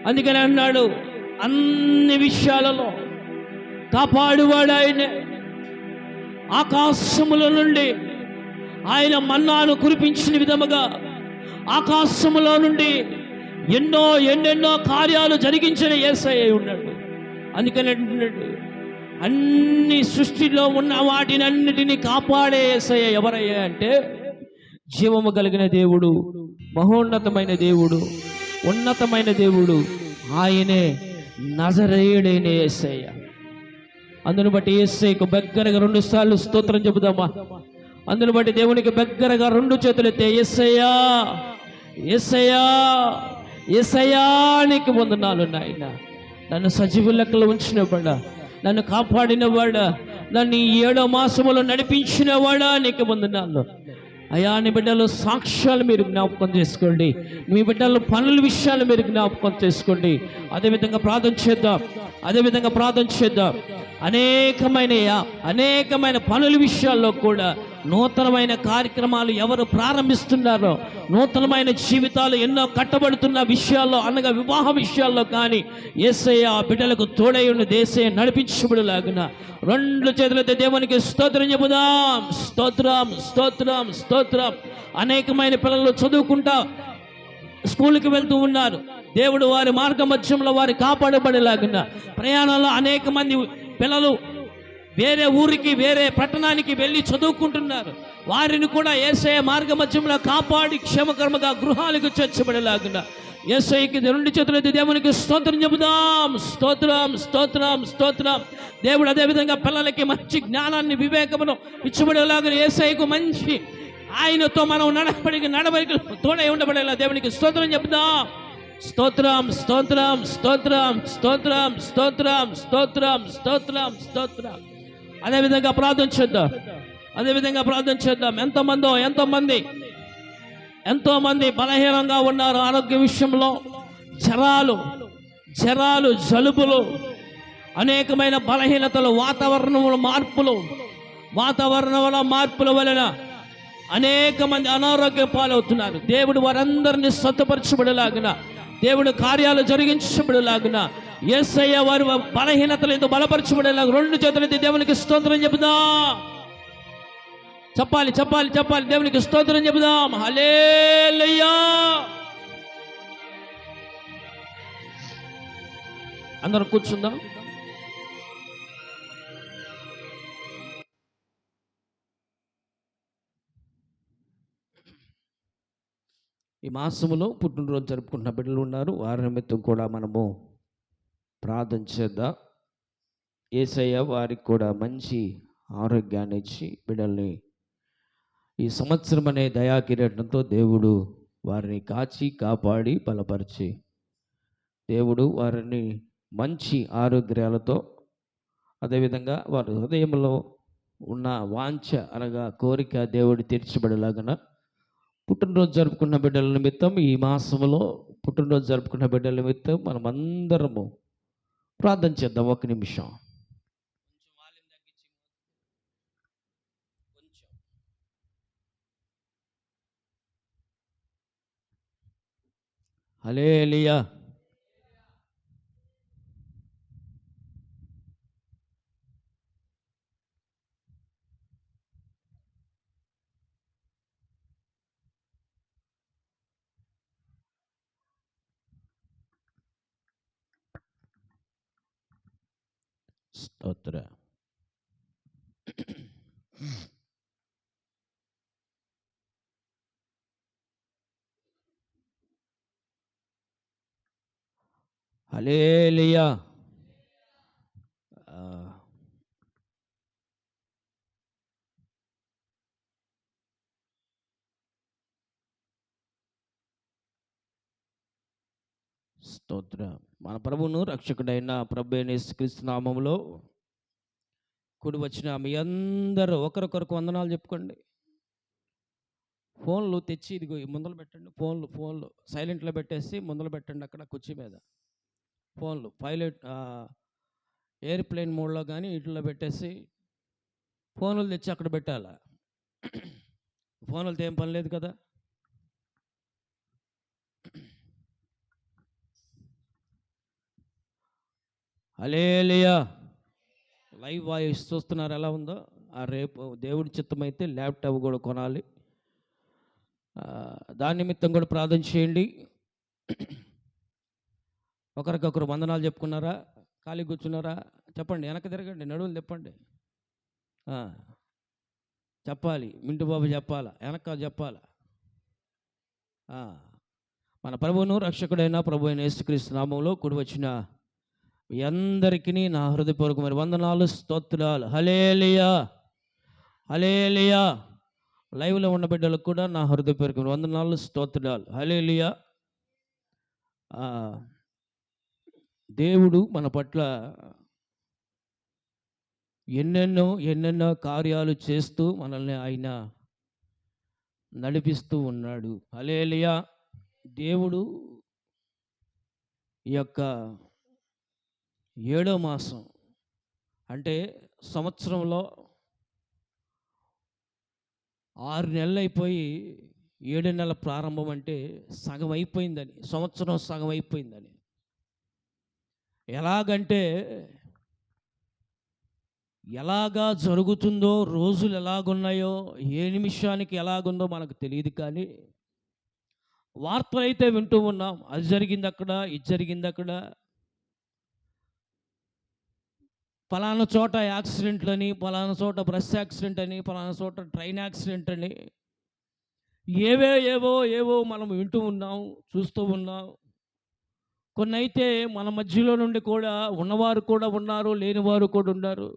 [SPEAKER 3] అందుకని అన్నాడు అన్ని విషయాలలో కాపాడువాడు ఆయనే. ఆకాశముల నుండి ఆయన మన్నాను కురిపించిన విధముగా ఆకాశములో నుండి ఎన్నెన్నో కార్యాలు జరిగించిన యేసయ్య ఉన్నాడు. అందుకని అంటున్నాడు, అన్ని సృష్టిలో ఉన్న వాటిని అన్నిటినీ కాపాడే యేసయ్య ఎవరయ్యా అంటే జీవము కలిగిన దేవుడు, మహోన్నతమైన దేవుడు, ఉన్నతమైన దేవుడు ఆయనే, నజరేయుడైన యేసయ్య. అందును బట్టి యేసయ్యకు దగ్గరగా 2 సార్లు స్తోత్రం చెబుదామా? అందును బట్టి దేవునికి దగ్గరగా 2 చేతులు ఎత్తే, యేసయ్యా, యేసయ్యా, యేసయ్యా నీకు వందనాలు నాయన. నన్ను సజీవ లెక్కలో ఉంచినవాడా, నన్ను కాపాడినవాడా, నన్ను ఈ 7వ మాసములో నడిపించినవాడా నీకు వందనాలు. అయా, నీ బిడ్డలు సాక్ష్యాలు మీరు జ్ఞాపకం చేసుకోండి, మీ బిడ్డల పనుల విషయాలు మీరు జ్ఞాపకం చేసుకోండి. అదేవిధంగా ప్రార్థన చేద్దాం, అదేవిధంగా ప్రార్థన చేద్దాం. అనేకమైన పనుల విషయాల్లో కూడా నూతనమైన కార్యక్రమాలు ఎవరు ప్రారంభిస్తున్నారో, నూతనమైన జీవితాలు ఎన్నో కట్టబడుతున్న విషయాల్లో, అనగా వివాహ విషయాల్లో కానీ యేసయ్య ఆ బిడ్డలకు తోడై ఉన్న దేశం నడిపించబడులాగున 2 చేతులతో దేవునికి స్తోత్రం చెబుదాం. స్తోత్రం, స్తోత్రం, స్తోత్రం. అనేకమైన పిల్లలు చదువుకుంటా స్కూల్కి వెళ్తూ ఉన్నారు. దేవుడు వారి మార్గ మధ్యంలో వారి కాపాడబడేలాగున, ప్రయాణంలో అనేక మంది పిల్లలు వేరే ఊరికి, వేరే పట్టణానికి వెళ్ళి చదువుకుంటున్నారు. వారిని కూడా యేసయ్య మార్గ మధ్యంలో కాపాడి క్షేమకర్మగా గృహాలకు చేర్చబడేలాగున యేసయ్యకి 2 చేతులైతే దేవునికి స్తోత్రం చెబుదాం. స్తోత్రం, స్తోత్రం, స్తోత్రం. దేవుడు అదేవిధంగా పిల్లలకి మంచి జ్ఞానాన్ని, వివేకమును ఇచ్చబడేలాగా యేసయ్యకు మంచి ఆయనతో మనం నడవడికి తోడై ఉండబడేలా దేవునికి స్తోత్రం చెబుదాం. స్తోత్రం, స్తోత్రం, స్తోత్రం, స్తోత్రం, స్తోత్రం, స్తోత్రం, స్తోత్రం, స్తోత్రం. అదేవిధంగా ప్రార్థన చేద్దాం, అదేవిధంగా ప్రార్థన చేద్దాం. ఎంతో మంది బలహీనంగా ఉన్నారు. ఆరోగ్య విషయంలో జ్వరాలు, జలుబులు, అనేకమైన బలహీనతలు, వాతావరణంలో మార్పుల వలన అనేక మంది అనారోగ్య పాలవుతున్నారు. దేవుడు వారందరినీ స్వస్థపరచబడేలాగున, దేవుడు కార్యాలు జరిగించబడేలాగున, యేసయ్య వారి బలహీనతలు ఎంతో బలపరచబడేలాగా 2 చేతులైతే దేవునికి స్తోత్రం చెబుదాం. చెప్పాలి, దేవునికి స్తోత్రం చెబుదాం. హల్లెలూయా. అందరం కూర్చుందాం. ఈ మాసములో పుట్టినరోజు జరుపుకుంటున్న బిడ్డలు ఉన్నారు. వారి నిమిత్తం కూడా మనము ప్రార్థన చేద్దాం. యేసయ్య వారికి కూడా మంచి ఆరోగ్యాన్ని ఇచ్చి బిడ్డల్ని ఈ సంవత్సరం అనే దయాకిరీటంతో దేవుడు వారిని కాచి కాపాడి బలపరిచి, దేవుడు వారిని మంచి ఆరోగ్యాలతో, అదేవిధంగా వారి హృదయంలో ఉన్న వాంఛ అనగా కోరిక దేవుడు తీర్చబడేలాగన పుట్టినరోజు జరుపుకున్న బిడ్డల నిమిత్తం ఈ మాసంలో పుట్టినరోజు జరుపుకున్న బిడ్డల నిమిత్తం మనం అందరము ప్రార్థన చేద్దాం. ఒక నిమిషం. హల్లెలూయా. స్తోత్ర. హల్లెలూయా. స్తోత్ర. మన ప్రభువును రక్షకుడైన ప్రభు అయిన యేసుక్రీస్తు నామములో కూడి వచ్చిన మీ అందరూ ఒకరికొరకు వందనాలు చెప్పుకోండి. ఫోన్లు తెచ్చి ఇదిగో ముందలు పెట్టండి. ఫోన్లు సైలెంట్లో పెట్టేసి ముందలు పెట్టండి. అక్కడ కుర్చీ మీద ఫోన్లు ఎయిర్ప్లేన్ మోడ్లో కానీ వీటిలో పెట్టేసి ఫోన్లు తెచ్చి అక్కడ పెట్టాలా. ఫోన్లతో ఏం పని లేదు కదా. హల్లెలూయా. లైవ్ వాయిస్ చూస్తున్నారు ఎలా ఉందో. రేపు దేవుడి చిత్తమైతే ల్యాప్టాప్ కూడా కొనాలి. దాని నిమిత్తం కూడా ప్రార్థన చేయండి. ఒకరికొకరు వందనాలు చెప్పుకున్నారా? ఖాళీ కూర్చున్నారా? చెప్పండి. వెనక తిరగండి, నడువులు తిప్పండి. చెప్పాలి. మింటు బాబు చెప్పాలా, వెనక చెప్పాలా. మన ప్రభువును రక్షకుడైన ప్రభు అయిన యేసుక్రీస్తు నామంలో కూడి వచ్చిన మీ అందరికీ నా హృదయపూర్వకమైన వందనాలు, స్తోత్రాలు. హల్లెలూయా. హల్లెలూయా. లైవ్లో ఉన్న బిడ్డలకు కూడా నా హృదయపూర్వకమైన వందనాలు, స్తోత్రాలు. హల్లెలూయా. దేవుడు మన పట్ల ఎన్నెన్నో కార్యాలు చేస్తూ మనల్ని ఆయన నడిపిస్తూ ఉన్నాడు. హల్లెలూయా. దేవుడు ఈ యొక్క 7వ మాసం అంటే సంవత్సరంలో 6 నెలలు అయిపోయి 7వ నెల ప్రారంభం అంటే సగం అయిపోయిందని, సంవత్సరం సగం అయిపోయిందని. ఎలాగంటే ఎలాగా జరుగుతుందో, రోజులు ఎలాగున్నాయో, ఏ నిమిషానికి ఎలాగుందో మనకు తెలియదు. కానీ వార్తలు అయితే వింటూ ఉన్నాం. అది జరిగింది అక్కడ, ఇది జరిగింది అక్కడ, పలానా చోట యాక్సిడెంట్లని, పలానా చోట బస్ యాక్సిడెంట్ అని, పలానా చోట ట్రైన్ యాక్సిడెంట్ అని, ఏవో మనం వింటూ ఉన్నాం, చూస్తూ ఉన్నాం. కొన్ని అయితే మన మధ్యలో నుండి కూడా ఉన్నవారు కూడా ఉన్నారు, లేనివారు కూడా ఉన్నారు.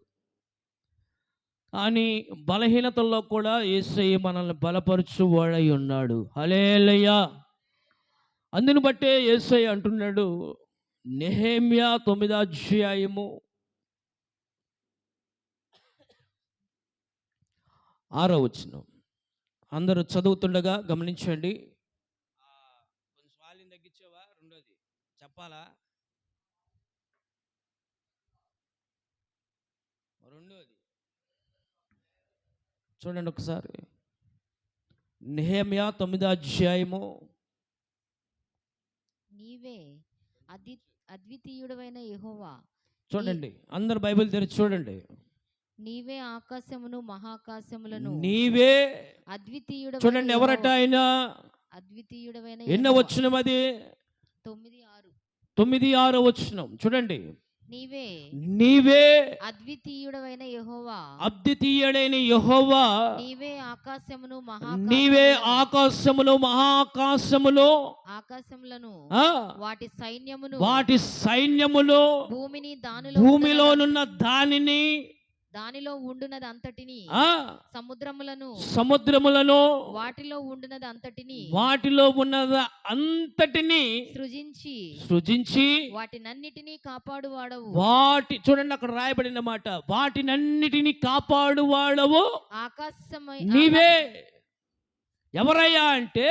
[SPEAKER 3] కానీ బలహీనతల్లో కూడా యేసయ్య మనల్ని బలపరచువాడై ఉన్నాడు. హల్లెలూయా. అందుని బట్టే యేసయ్య అంటున్నాడు, నెహెమ్యా 9వ అధ్యాయము 6వ వచనం. అందరూ చదువుతుండగా గమనించండి. కొంచెం వాల్యూమ్ తగ్గించావా? రెండోది చెప్పాలా? రెండోది చూడండి ఒకసారి. నెహెమ్యా 9వ అధ్యాయము.
[SPEAKER 4] నీవే అద్వితీయుడవైన యెహోవా.
[SPEAKER 3] చూడండి, అందరు బైబిల్ తెరిచి చూడండి.
[SPEAKER 4] నీవే ఆకాశమును మహాకాశములను,
[SPEAKER 3] నీవే
[SPEAKER 4] అద్వితీయుడవైన
[SPEAKER 3] చూడండి. ఎవరట ఆయన?
[SPEAKER 4] అద్వితీయుడవైన
[SPEAKER 3] ఎన్నో వచనం అది? 9:6 వచనం. చూడండి. నీవే
[SPEAKER 4] అద్వితీయుడవైన యెహోవా.
[SPEAKER 3] అద్వితీయుడైన యెహోవా.
[SPEAKER 4] నీవే
[SPEAKER 3] ఆకాశమును మహాకాశములో,
[SPEAKER 4] ఆకాశములను
[SPEAKER 3] వాటి సైన్యములో,
[SPEAKER 4] భూమిని
[SPEAKER 3] భూమిలోనున్న దానిని
[SPEAKER 4] దానిలో ఉండునది అంతటిని
[SPEAKER 3] ఆ,
[SPEAKER 4] సముద్రములను
[SPEAKER 3] వాటిలో
[SPEAKER 4] ఉన్నది
[SPEAKER 3] అంతటిని
[SPEAKER 4] సృజించి
[SPEAKER 3] వాటినన్నిటినీ కాపాడువాడవు.
[SPEAKER 4] చూడండి అక్కడ రాయబడిన మాట, వాటినన్నిటినీ కాపాడువాడవు
[SPEAKER 3] ఆకాశమై
[SPEAKER 4] నీవే. ఎవరయ్యా అంటే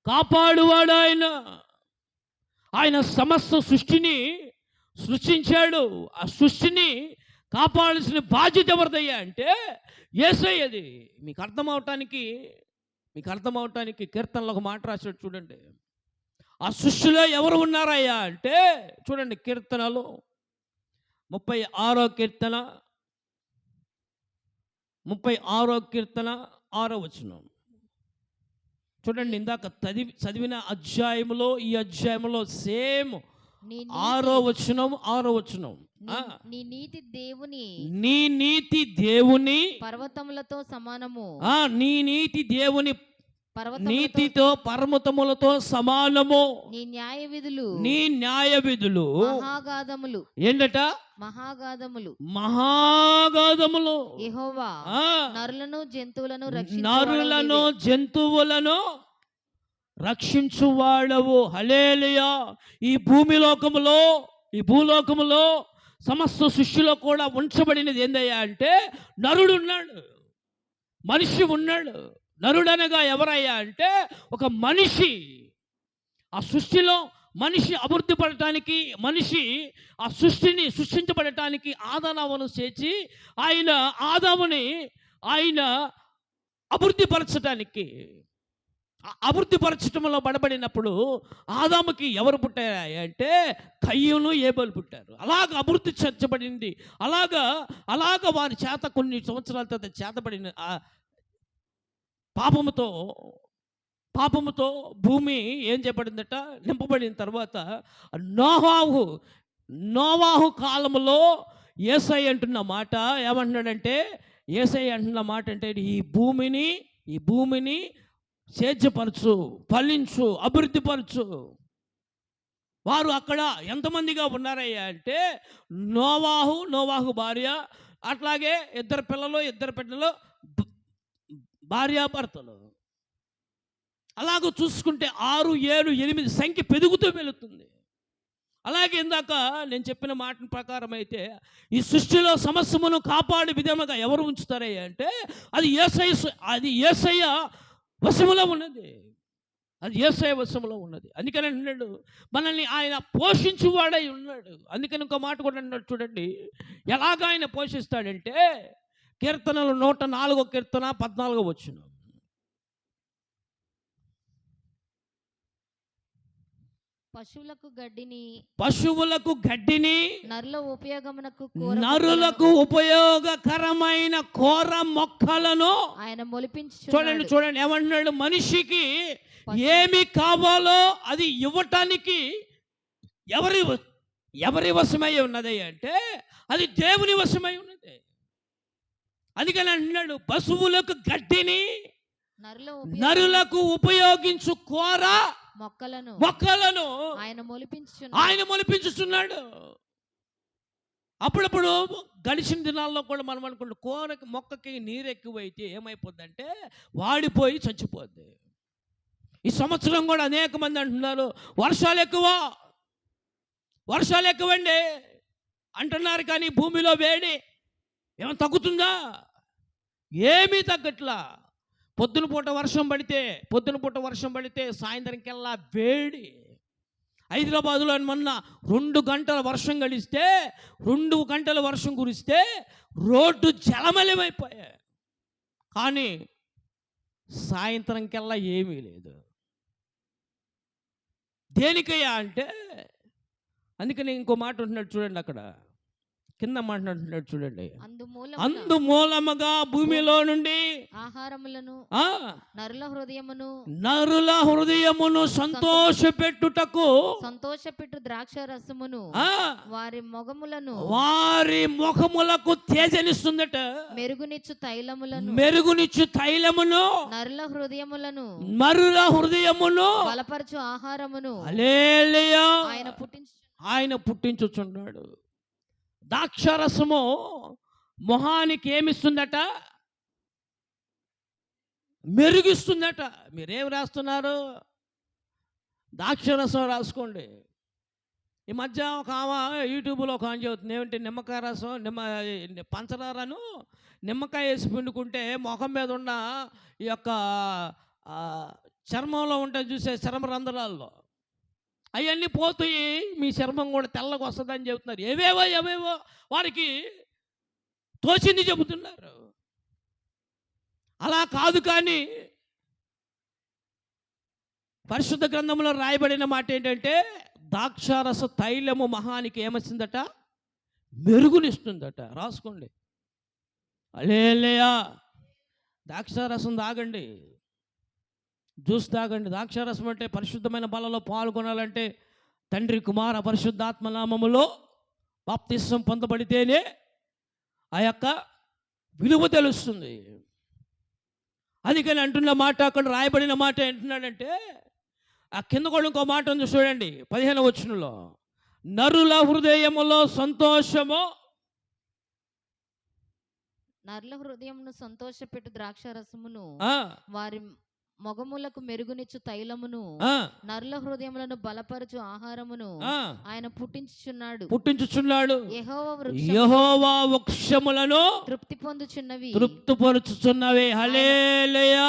[SPEAKER 4] కాపాడువాడు ఆయన. ఆయన సమస్త సృష్టిని సృష్టించాడు. ఆ సృష్టిని కాపాడాల్సిన బాధ్యత ఎవరిదయ్యా అంటే యేసయ్యది. మీకు అర్థమవటానికి కీర్తనలో ఒక మాట రాశాడు చూడండి. ఆ సృష్టిలో ఎవరు ఉన్నారయ్యా అంటే చూడండి, కీర్తనలు 36వ కీర్తన 6వ వచనం చూడండి. ఇందాక చదివిన అధ్యాయంలో ఈ అధ్యాయంలో సేమ్ 6వ వచనం
[SPEAKER 3] నీ నీతి దేవుని
[SPEAKER 4] పర్వతములతో సమానము.
[SPEAKER 3] నీ నీతి దేవుని నీతితో పర్వతములతో సమానము.
[SPEAKER 4] నీ
[SPEAKER 3] న్యాయ విధులు
[SPEAKER 4] మహాగాధములు.
[SPEAKER 3] ఏంటట?
[SPEAKER 4] మహాగాధములు.
[SPEAKER 3] యెహోవా
[SPEAKER 4] నరులను
[SPEAKER 3] జంతువులను రక్షించువాడవు. హల్లెలూయా. ఈ భూలోకములో సమస్త సృష్టిలో కూడా ఉంచబడినది ఏందయ్యా అంటే నరుడు ఉన్నాడు, మనిషి ఉన్నాడు. నరుడు అనగా ఎవరయ్యా అంటే ఒక మనిషి. ఆ సృష్టిలో మనిషి అభివృద్ధి పడటానికి, మనిషి ఆ సృష్టిని సృష్టించబడటానికి ఆదామును చేర్చి ఆదాముని అభివృద్ధి పరచటంలో పడబడినప్పుడు ఆదాముకి ఎవరు పుట్టారు అంటే కయ్యూను ఏబేలు పుట్టారు. అలాగ అభివృద్ధి చేర్చబడింది. అలాగ వారి చేత కొన్ని సంవత్సరాల తర్వాత చేతబడిన పాపముతో భూమి ఏం చేయబడిందట, నింపబడిన తర్వాత నోవాహు కాలంలో యేసయ్య అంటున్న మాట ఏమంటున్నాడంటే, ఈ భూమిని సేద్యపరచు, ఫలించు, అభివృద్ధిపరచు. వారు అక్కడ ఎంతమందిగా ఉన్నారయ్యా అంటే నోవాహు భార్య, అట్లాగే ఇద్దరు పిల్లలు భార్యాభర్తలు. అలాగూ చూసుకుంటే 6, 7, 8 సంఖ్య పెరుగుతూ వెళుతుంది. అలాగే ఇందాక నేను చెప్పిన మాట ప్రకారం అయితే ఈ సృష్టిలో సమస్తమును కాపాడే విధముగా ఎవరు ఉంచుతారయ్యా అంటే అది యేసయ్య వశములో ఉన్నది. అందుకని అంటున్నాడు మనల్ని ఆయన పోషించువాడై ఉన్నాడు. అందుకని ఇంకో మాట కూడా అన్నాడు చూడండి, ఎలాగ ఆయన పోషిస్తాడంటే కీర్తనలు 104వ కీర్తన 14వ వచనం. పశువులకు గడ్డిని నరులకు ఉపయోగకరమైన కూర మొక్కలను
[SPEAKER 4] ఆయన మొలిపించి.
[SPEAKER 3] చూడండి ఏమంటున్నాడు, మనిషికి ఏమి కావాలో అది ఇవ్వటానికి ఎవరి వశమై ఉన్నది అంటే అది దేవుని వశమై ఉన్నది. అందుకని అంటున్నాడు పశువులకు గడ్డిని నరులకు ఉపయోగించు కూర మొక్కలను ఆయన మొలిపించుచున్నాడు. అప్పుడప్పుడు గడిచిన దినాల్లో కూడా మనం అనుకుంటాం మొక్కకి నీరు ఎక్కువైతే ఏమైపోద్ది వాడిపోయి చచ్చిపోద్ది. ఈ సంవత్సరం కూడా అనేక మంది అంటున్నారు వర్షాలు ఎక్కువండి అంటున్నారు, కానీ భూమిలో వేడి ఏమైనా తగ్గుతుందా? ఏమీ తగ్గట్లా. పొద్దున పూట వర్షం పడితే సాయంత్రంకెల్లా వేడి. హైదరాబాదులో మొన్న 2 గంటల వర్షం కురిస్తే రోడ్డు జలమయమైపోయాయి. కానీ సాయంత్రంకెల్లా ఏమీ లేదు. దేనికయ్యా అంటే అందుకని ఇంకో మాట ఉంటున్నాడు చూడండి, అక్కడ కింద మాట్లాడుతున్నాడు చూడండి, అందుమూలముగా భూమిలో నుండి
[SPEAKER 4] ఆహారములను
[SPEAKER 3] నరుల హృదయమును సంతోషపెట్టు
[SPEAKER 4] ద్రాక్ష రసమును వారి
[SPEAKER 3] ముఖములకు తేజనిస్తుందట. మెరుగునిచ్చు తైలమును నరుల హృదయమును
[SPEAKER 4] బలపరచు ఆహారమును
[SPEAKER 3] హల్లెలూయా ఆయన పుట్టించుచున్నాడు. ద్రాక్షరసము మొహానికి ఏమిస్తుందట? మెరుగిస్తుందట. మీరేం రాస్తున్నారు? ద్రాక్షరసం రాసుకోండి. ఈ మధ్య ఒక ఆమె యూట్యూబ్లో ఒక ఆమె చెబుతుంది ఏమంటే నిమ్మకాయ రసం పంచదారను నిమ్మకాయ వేసి పిండుకుంటే ముఖం మీద ఉన్న ఈ యొక్క చర్మంలో ఉంటాయి చూసే చర్మ రంధ్రాల్లో అవన్నీ పోతాయి, మీ చర్మం కూడా తెల్లగా వస్తుందని చెబుతున్నారు. ఏవేవో వారికి తోచింది చెబుతున్నారు. అలా కాదు. కానీ పరిశుద్ధ గ్రంథంలో రాయబడిన మాట ఏంటంటే ద్రాక్షారస తైలము మహానికి ఏమొచ్చిందట? మెరుగునిస్తుందట. రాసుకోండి. హల్లెలూయా. ద్రాక్షారసం తాగండి, జ్యూస్ తాగండి. ద్రాక్షారసం అంటే పరిశుద్ధమైన బలలో పాల్గొనాలంటే తండ్రి కుమార పరిశుద్ధాత్మ నామములో బాప్తిసం పొందబడితేనే ఆ యొక్క విలువ తెలుస్తుంది. అందుకని అంటున్న మాట, అక్కడ రాయబడిన మాట ఏంటున్నాడంటే, ఆ కింద కూడా ఇంకో మాట ఉంది చూడండి, 15వ వచనంలో, నరుల హృదయములో సంతోషము,
[SPEAKER 4] నరుల హృదయమును సంతోషపెట్టు ద్రాక్షారసమును వారి మొగములకు మెరుగునిచ్చు తైలమును నరుల హృదయములను బలపరచు ఆహారమును ఆయన పుట్టించుచున్నాడు. యెహోవా వృక్షములను తృప్తి పొందుచున్నవి.
[SPEAKER 3] హల్లెలూయా.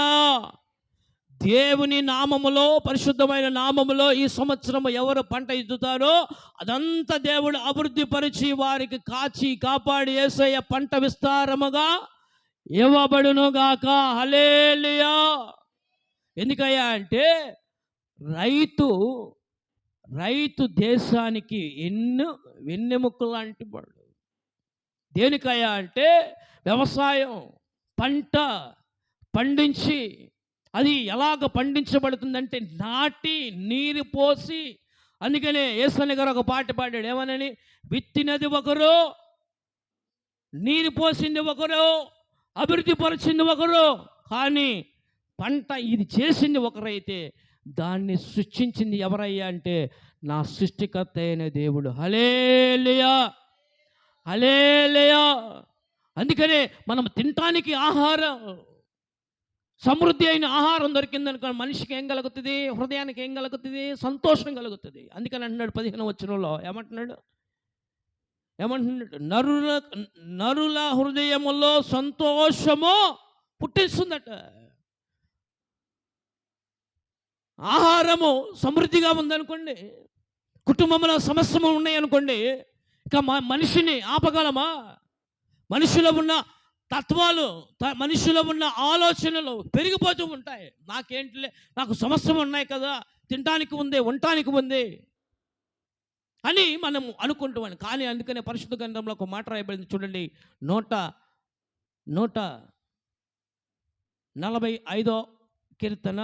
[SPEAKER 3] దేవుని నామములో, పరిశుద్ధమైన నామములో ఈ సంవత్సరం ఎవరు పంట ఎత్తుతారో అదంతా దేవుడు అభివృద్ధి పరిచి వారికి కాచి కాపాడి యేసయ్య పంట విస్తారముగా ఇవ్వబడునుగాక. హల్లెలూయా. ఎందుకయ్యా అంటే రైతు దేశానికి వెన్నెముక లాంటి వాడు. దేనికయ్యా అంటే వ్యవసాయం, పంట పండించి అది ఎలాగ పండించబడుతుందంటే నాటి నీరు పోసి. అందుకనే యేసయ్య గారు ఒక పాట పాడాడు, ఏమనని? విత్తినది ఒకరు, నీరు పోసింది ఒకరు, అభివృద్ధి పరిచింది ఒకరు, కానీ పంట ఇది చేసింది ఒకరైతే దాన్ని సృష్టించింది ఎవరయ్యా అంటే నా సృష్టికర్త అయిన దేవుడు. హల్లెలూయా. హల్లెలూయా. అందుకనే మనం తినటానికి ఆహారం, సమృద్ధి అయిన ఆహారం దొరికిందనుకో మనిషికి ఏం కలుగుతుంది? హృదయానికి ఏం కలుగుతుంది? సంతోషం కలుగుతుంది. అందుకని అంటున్నాడు 15వ వచనంలో, ఏమంటున్నాడు? నరుల హృదయములో సంతోషము పుట్టిస్తుందట. ఆహారము సమృద్ధిగా ఉందనుకోండి, కుటుంబంలో సమస్యలు ఉన్నాయనుకోండి, ఇక మనిషిని ఆపగలమా? మనిషిలో ఉన్న తత్వాలు, మనిషిలో ఉన్న ఆలోచనలు పెరిగిపోతూ ఉంటాయి. నాకేంటిలే, నాకు సమస్యలు ఉన్నాయి కదా, తినడానికి ఉంది, ఉండటానికి ఉంది అని మనం అనుకుంటామని. కానీ అందుకనే పరిశుద్ధ గ్రంథంలో ఒక మాట రాయబడింది చూడండి, 145వ కీర్తన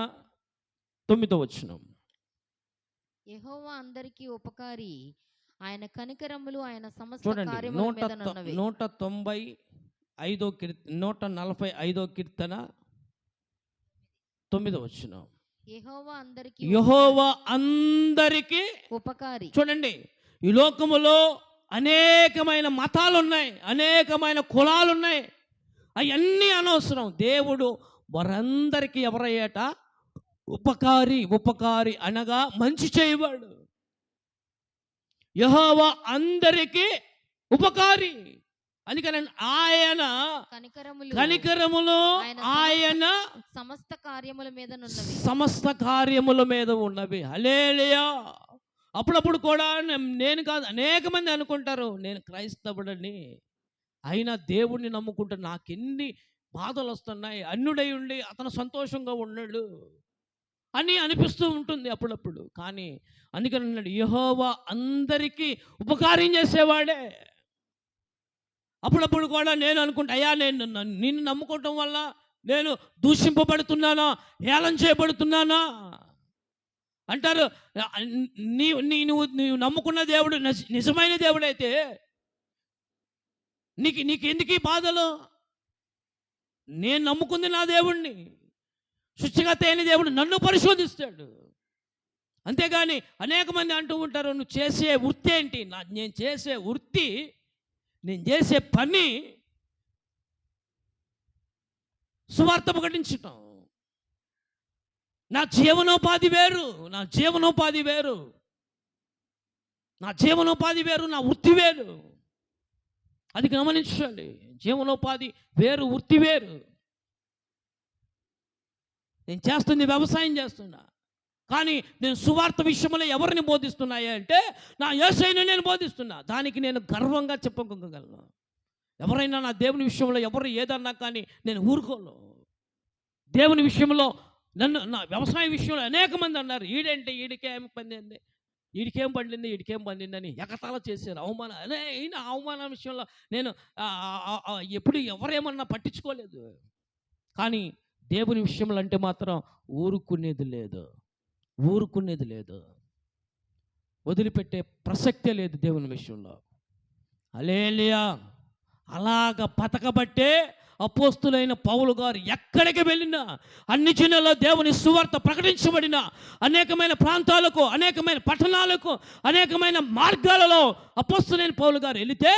[SPEAKER 3] 9వ వచనం.
[SPEAKER 4] యెహోవా అందరికీ ఉపకారి, ఆయన కనికరములు ఆయన సమస్త
[SPEAKER 3] చూడండి.
[SPEAKER 4] కార్యముల మీద నున్నవి.
[SPEAKER 3] 145వ కీర్తన 9వ వచనం.
[SPEAKER 4] యెహోవా
[SPEAKER 3] అందరికీ
[SPEAKER 4] ఉపకారి.
[SPEAKER 3] చూడండి, ఈ లోకములో అనేకమైన మతాలు ఉన్నాయి, అనేకమైన కులాలు ఉన్నాయి. అవన్నీ అనవసరం. దేవుడు వారందరికీ ఎవరయ్యాట? ఉపకారి అనగా మంచి చేయవాడు. యెహోవా అందరికీ ఉపకారి. అందుకని ఆయన కనికరములు ఆయన
[SPEAKER 4] సమస్త
[SPEAKER 3] కార్యముల మీద ఉన్నవి. హల్లెలూయా. అప్పుడప్పుడు కూడా నేను కాదు, అనేక మంది అనుకుంటారు నేను క్రైస్తవుడని, అయినా దేవుణ్ణి నమ్ముకుంటే నాకెన్ని బాధలు వస్తున్నాయి, అన్యుడై ఉండి అతను సంతోషంగా ఉన్నాడు అని అనిపిస్తూ ఉంటుంది అప్పుడప్పుడు. కానీ అందుకని అన్నాడు, యెహోవా అందరికీ ఉపకారం చేసేవాడే. అప్పుడప్పుడు కూడా నేను అనుకుంటా, అయ్యా నిన్ను నమ్ముకోవటం వల్ల నేను దూషింపబడుతున్నానా, హేళన చేయబడుతున్నానా అంటారు. నీవు నమ్ముకున్న దేవుడు నిజమైన దేవుడైతే నీకు ఎందుకు ఈ బాధలు? నేను నమ్ముకుంది నా దేవుణ్ణి, సృష్టికర్త అయిన దేవుడు నన్ను పరిశోధిస్తాడు. అంతేగాని అనేక మంది అంటూ ఉంటారు, నువ్వు చేసే వృత్తి ఏంటి? నేను చేసే వృత్తి, నేను చేసే పని సువార్త ప్రకటించటం. నా జీవనోపాధి వేరు, నా జీవనోపాధి వేరు, నా జీవనోపాధి వేరు, నా వృత్తి వేరు. అది గమనించాలి. జీవనోపాధి వేరు, వృత్తి వేరు. నేను చేస్తుంది వ్యవసాయం చేస్తున్నా, కానీ నేను సువార్త విషయంలో ఎవరిని బోధిస్తున్నాయా అంటే నా యేసయ్యను నేను బోధిస్తున్నా. దానికి నేను గర్వంగా చెప్పుకోగలను. ఎవరైనా నా దేవుని విషయంలో ఎవరు ఏదన్నా కానీ నేను ఊరుకోను. దేవుని విషయంలో నన్ను నా వ్యవసాయ విషయంలో అనేక మంది అన్నారు, ఈడేంటి ఈడికేం పండింది, వీడికేం పండింది, వీడికేం పండిందని ఎగతాళ చేశారు. అవమానం అదే అయినా అవమానం విషయంలో నేను ఎప్పుడు ఎవరేమన్నా పట్టించుకోలేదు. కానీ దేవుని విషయంలో అంటే మాత్రం ఊరుకునేది లేదు, ఊరుకునేది లేదు, వదిలిపెట్టే ప్రసక్తే లేదు దేవుని విషయంలో. హల్లెలూయా. అలాగ బతకబట్టే అపోస్తులైన పౌలు గారు ఎక్కడికి వెళ్ళినా అన్ని జిల్లాల్లో దేవుని సువార్త ప్రకటించబడిన అనేకమైన ప్రాంతాలకు, అనేకమైన పట్టణాలకు, అనేకమైన మార్గాలలో అపోస్తులైన పౌలు గారు వెళితే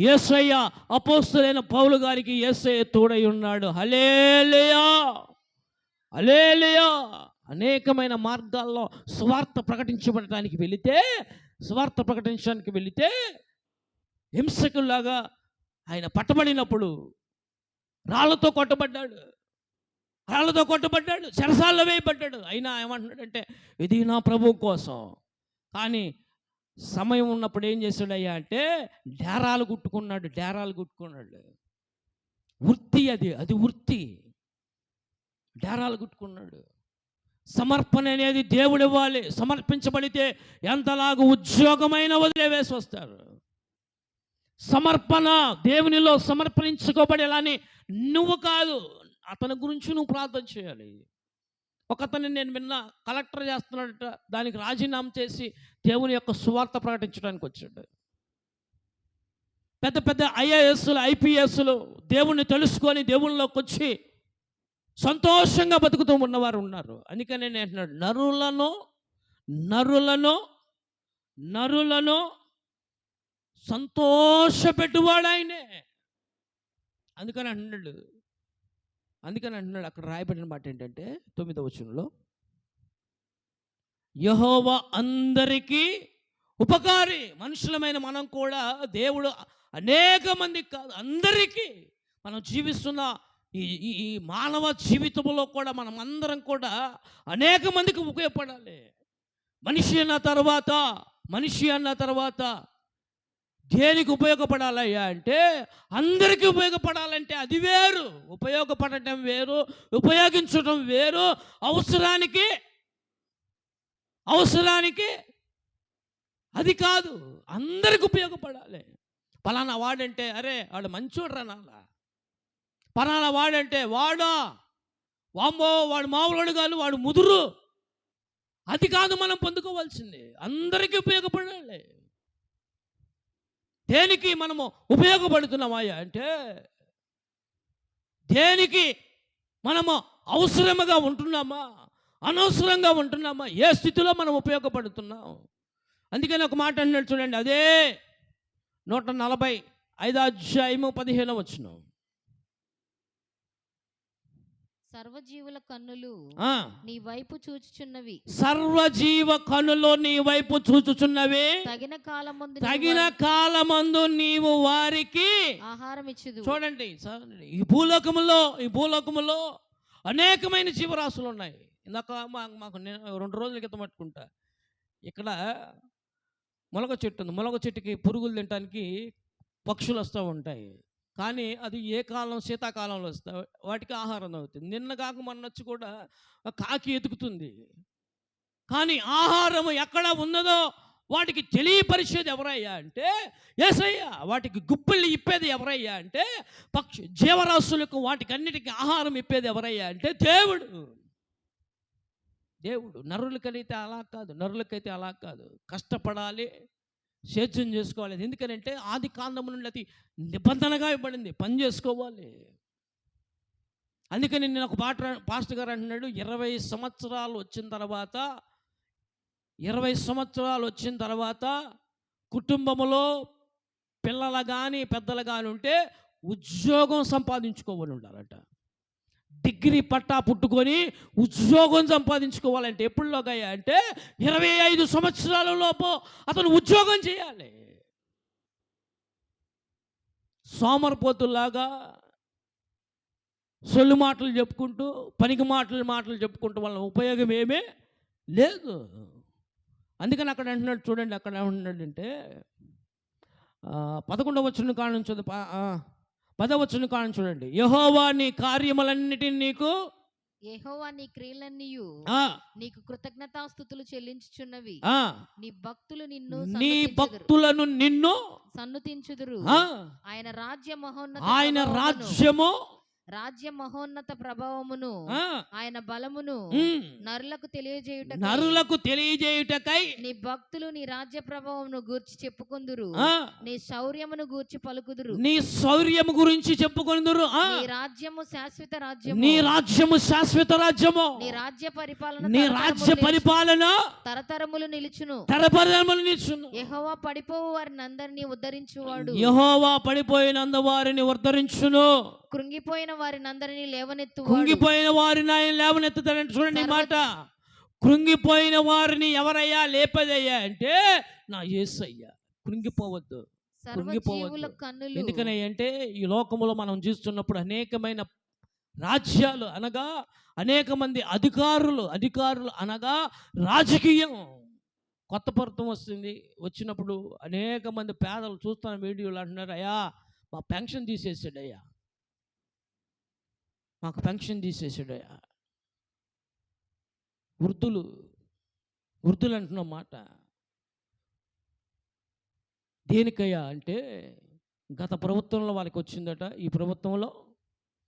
[SPEAKER 3] యేసయ్య అపోస్తులైన పౌలు గారికి యేసయ్య తోడై ఉన్నాడు. హల్లెలూయా, హల్లెలూయా. అనేకమైన మార్గాల్లో సువార్త ప్రకటించబడటానికి వెళితే హింసకుల్లాగా ఆయన పట్టబడినప్పుడు రాళ్లతో కొట్టబడ్డాడు, చెరసాల్లో వేయబడ్డాడు. అయినా ఏమంటున్నాడంటే ఇది నా ప్రభువు కోసం. కానీ సమయం ఉన్నప్పుడు ఏం చేశాడయ్యా అంటే డేరాలు గుట్టుకున్నాడు. వృత్తి అది వృత్తి. డేరాలు గుట్టుకున్నాడు. సమర్పణ అనేది దేవుడు ఇవ్వాలి. సమర్పించబడితే ఎంతలాగా ఉద్యోగమైన వదిలేవేసి వస్తారు. సమర్పణ దేవునిలో సమర్పించుకోబడేలాని నువ్వు కాదు, అతని గురించి నువ్వు ప్రార్థన చేయాలి. ఒకతని నేను విన్నా, కలెక్టర్ చేస్తున్నాడట, దానికి రాజీనామా చేసి దేవుని యొక్క సువార్త ప్రకటించడానికి వచ్చాడు. పెద్ద పెద్ద ఐఏఎస్లు, ఐపీఎస్లు దేవుణ్ణి తెలుసుకొని దేవుళ్ళలోకి వచ్చి సంతోషంగా బతుకుతూ ఉన్నవారు ఉన్నారు. అందుకని నేను అంటున్నాడు, నరులను సంతోషపెట్టువాడు ఆయనే. అందుకని అంటున్నాడు అక్కడ రాయబడిన మాట ఏంటంటే 9వ వచనంలో, యెహోవా అందరికీ ఉపకారి. మనుషులమైన మనం కూడా దేవుడు అనేక మందికి కాదు, అందరికీ మనం జీవిస్తున్న ఈ మానవ జీవితంలో కూడా మనం అందరం కూడా అనేక మందికి ఉపయోగపడాలి. మనిషి అన్న తర్వాత దేనికి ఉపయోగపడాలయ్యా అంటే అందరికీ ఉపయోగపడాలంటే అది వేరు. ఉపయోగపడటం వేరు, ఉపయోగించడం వేరు. అవసరానికి అది కాదు, అందరికి ఉపయోగపడాలి. పలానా వాడంటే అరే వాడు మంచోడు అనాలా, పలానా వాడంటే వామ్మో వాడు మామూలు కాదు, వాడు ముదురు, అది కాదు మనం పొందుకోవాల్సింది. అందరికీ ఉపయోగపడాలి. దేనికి మనము ఉపయోగపడుతున్నామయ్యా అంటే దేనికి మనము అవసరముగా ఉంటున్నామా, అనవసరంగా ఉంటున్నామా, ఏ స్థితిలో మనం ఉపయోగపడుతున్నాం. అందుకని ఒక మాట అన్నాడు చూడండి, అదే 145 అధ్యాయము 15వ వచనం.
[SPEAKER 4] సర్వజీవుల కన్నులు నీ వైపు చూచుచున్నవి,
[SPEAKER 3] సర్వజీవ కన్నులు నీ వైపు చూచుచున్నవి, తగిన కాలమందు నీవు వారికి
[SPEAKER 4] ఆహారం ఇచ్చుదు.
[SPEAKER 3] చూడండి, ఈ భూలోకములో అనేకమైన జీవరాశులు ఉన్నాయి. ఇందాక మాకు 2 రోజుల క్రితం పట్టుకుంటా, ఇక్కడ మొలక చెట్టు ఉంది. మొలక చెట్టుకి పురుగులు తినడానికి పక్షులు వస్తూ ఉంటాయి. కానీ అది ఏ కాలం, శీతాకాలంలో వస్తాయి, వాటికి ఆహారం అవుతుంది. నిన్న కాక మొన్న వచ్చి కూడా కాకి ఎతుకుతుంది. కానీ ఆహారం ఎక్కడ ఉన్నదో వాటికి తెలియపరిచేది ఎవరయ్యా అంటే యేసయ్య. వాటికి గుప్పిళ్ళు ఇప్పేది ఎవరయ్యా అంటే జీవరాశులకు, వాటికి అన్నిటికీ ఆహారం ఇప్పేది ఎవరయ్యా అంటే దేవుడు. నరులకైతే అలా కాదు. కష్టపడాలి, సేద్యం చేసుకోవాలి. ఎందుకనంటే ఆది కాండము నుండి అది నిబంధనగా ఇవ్వబడింది, పని చేసుకోవాలి. అందుకని నేను ఒక పాస్టర్ గారు అంటున్నాడు, 20 సంవత్సరాలు వచ్చిన తర్వాత కుటుంబంలో పిల్లలు కానీ పెద్దలు కానీ ఉంటే ఉద్యోగం సంపాదించుకోవాలి ఉండాలట. డిగ్రీ పట్టా పుట్టుకొని ఉద్యోగం సంపాదించుకోవాలంటే ఎప్పుడులోగయ్యా అంటే 25 సంవత్సరాల లోపు అతను ఉద్యోగం చేయాలి. సోమరిపోతుల్లాగా సొల్లు మాటలు చెప్పుకుంటూ, పనికి మాటలు చెప్పుకుంటూ వాళ్ళ ఉపయోగం ఏమీ లేదు. అందుకని అక్కడ అంటున్నాడు చూడండి, అక్కడ ఏమంటున్నాడంటే 11వ వచనం కాడ నుంచి 10వ వచనం కాడ నుంచి చూడండి. యెహోవా నీ కార్యములన్నిటిని నీకు,
[SPEAKER 4] యెహోవా నీ క్రియలన్నీయు నీకు కృతజ్ఞతాస్తుతులు చెల్లించుచున్నవి. నీ భక్తులు నిన్ను సన్నుతించుదురు. ఆయన రాజ్య మహోన్నత ప్రభావమును ఆయన బలమును నరులకు తెలియజేయుటకై నీ భక్తులు నీ రాజ్య ప్రభావమును గూర్చి చెప్పుకొందురు. నీ శౌర్యమును గూర్చి పలుకుదురు.
[SPEAKER 3] నీ శౌర్యము గురించి చెప్పుకొందురు.
[SPEAKER 4] నీ రాజ్యము శాశ్వత
[SPEAKER 3] రాజ్యము. నీ రాజ్య పరిపాలన
[SPEAKER 4] తరతరములు నిలుచును. యెహోవా పడిపోవు వారిని అందరినీ ఉద్ధరించువాడు.
[SPEAKER 3] యెహోవా పడిపోయిన వారిని ఉద్ధరించును.
[SPEAKER 4] కృంగిపోయిన వారిని అందరినీ
[SPEAKER 3] లేవనెత్తుతాడంటే చూడండి ఈ మాట. కృంగిపోయిన వారిని ఎవరయ్యా లేపదయ్యా అంటే నా యేసయ్య. కృంగిపోవద్దు. ఎందుకని అంటే ఈ లోకములో మనం చూస్తున్నప్పుడు అనేకమైన రాజ్యాలు అనగా అనేక మంది అధికారులు అనగా రాజకీయం. కొత్త ప్రభుత్వం వచ్చినప్పుడు అనేక మంది పేదలు చూస్తున్న వీడియోలు అంటున్నారు, అయ్యా మా పెన్షన్ తీసేసాడయ్యా, మాకు పెన్షన్ తీసేసాడయ్యా. వృద్ధులు అంటున్న మాట దేనికయ్యా అంటే గత ప్రభుత్వంలో వాళ్ళకి వచ్చిందట, ఈ ప్రభుత్వంలో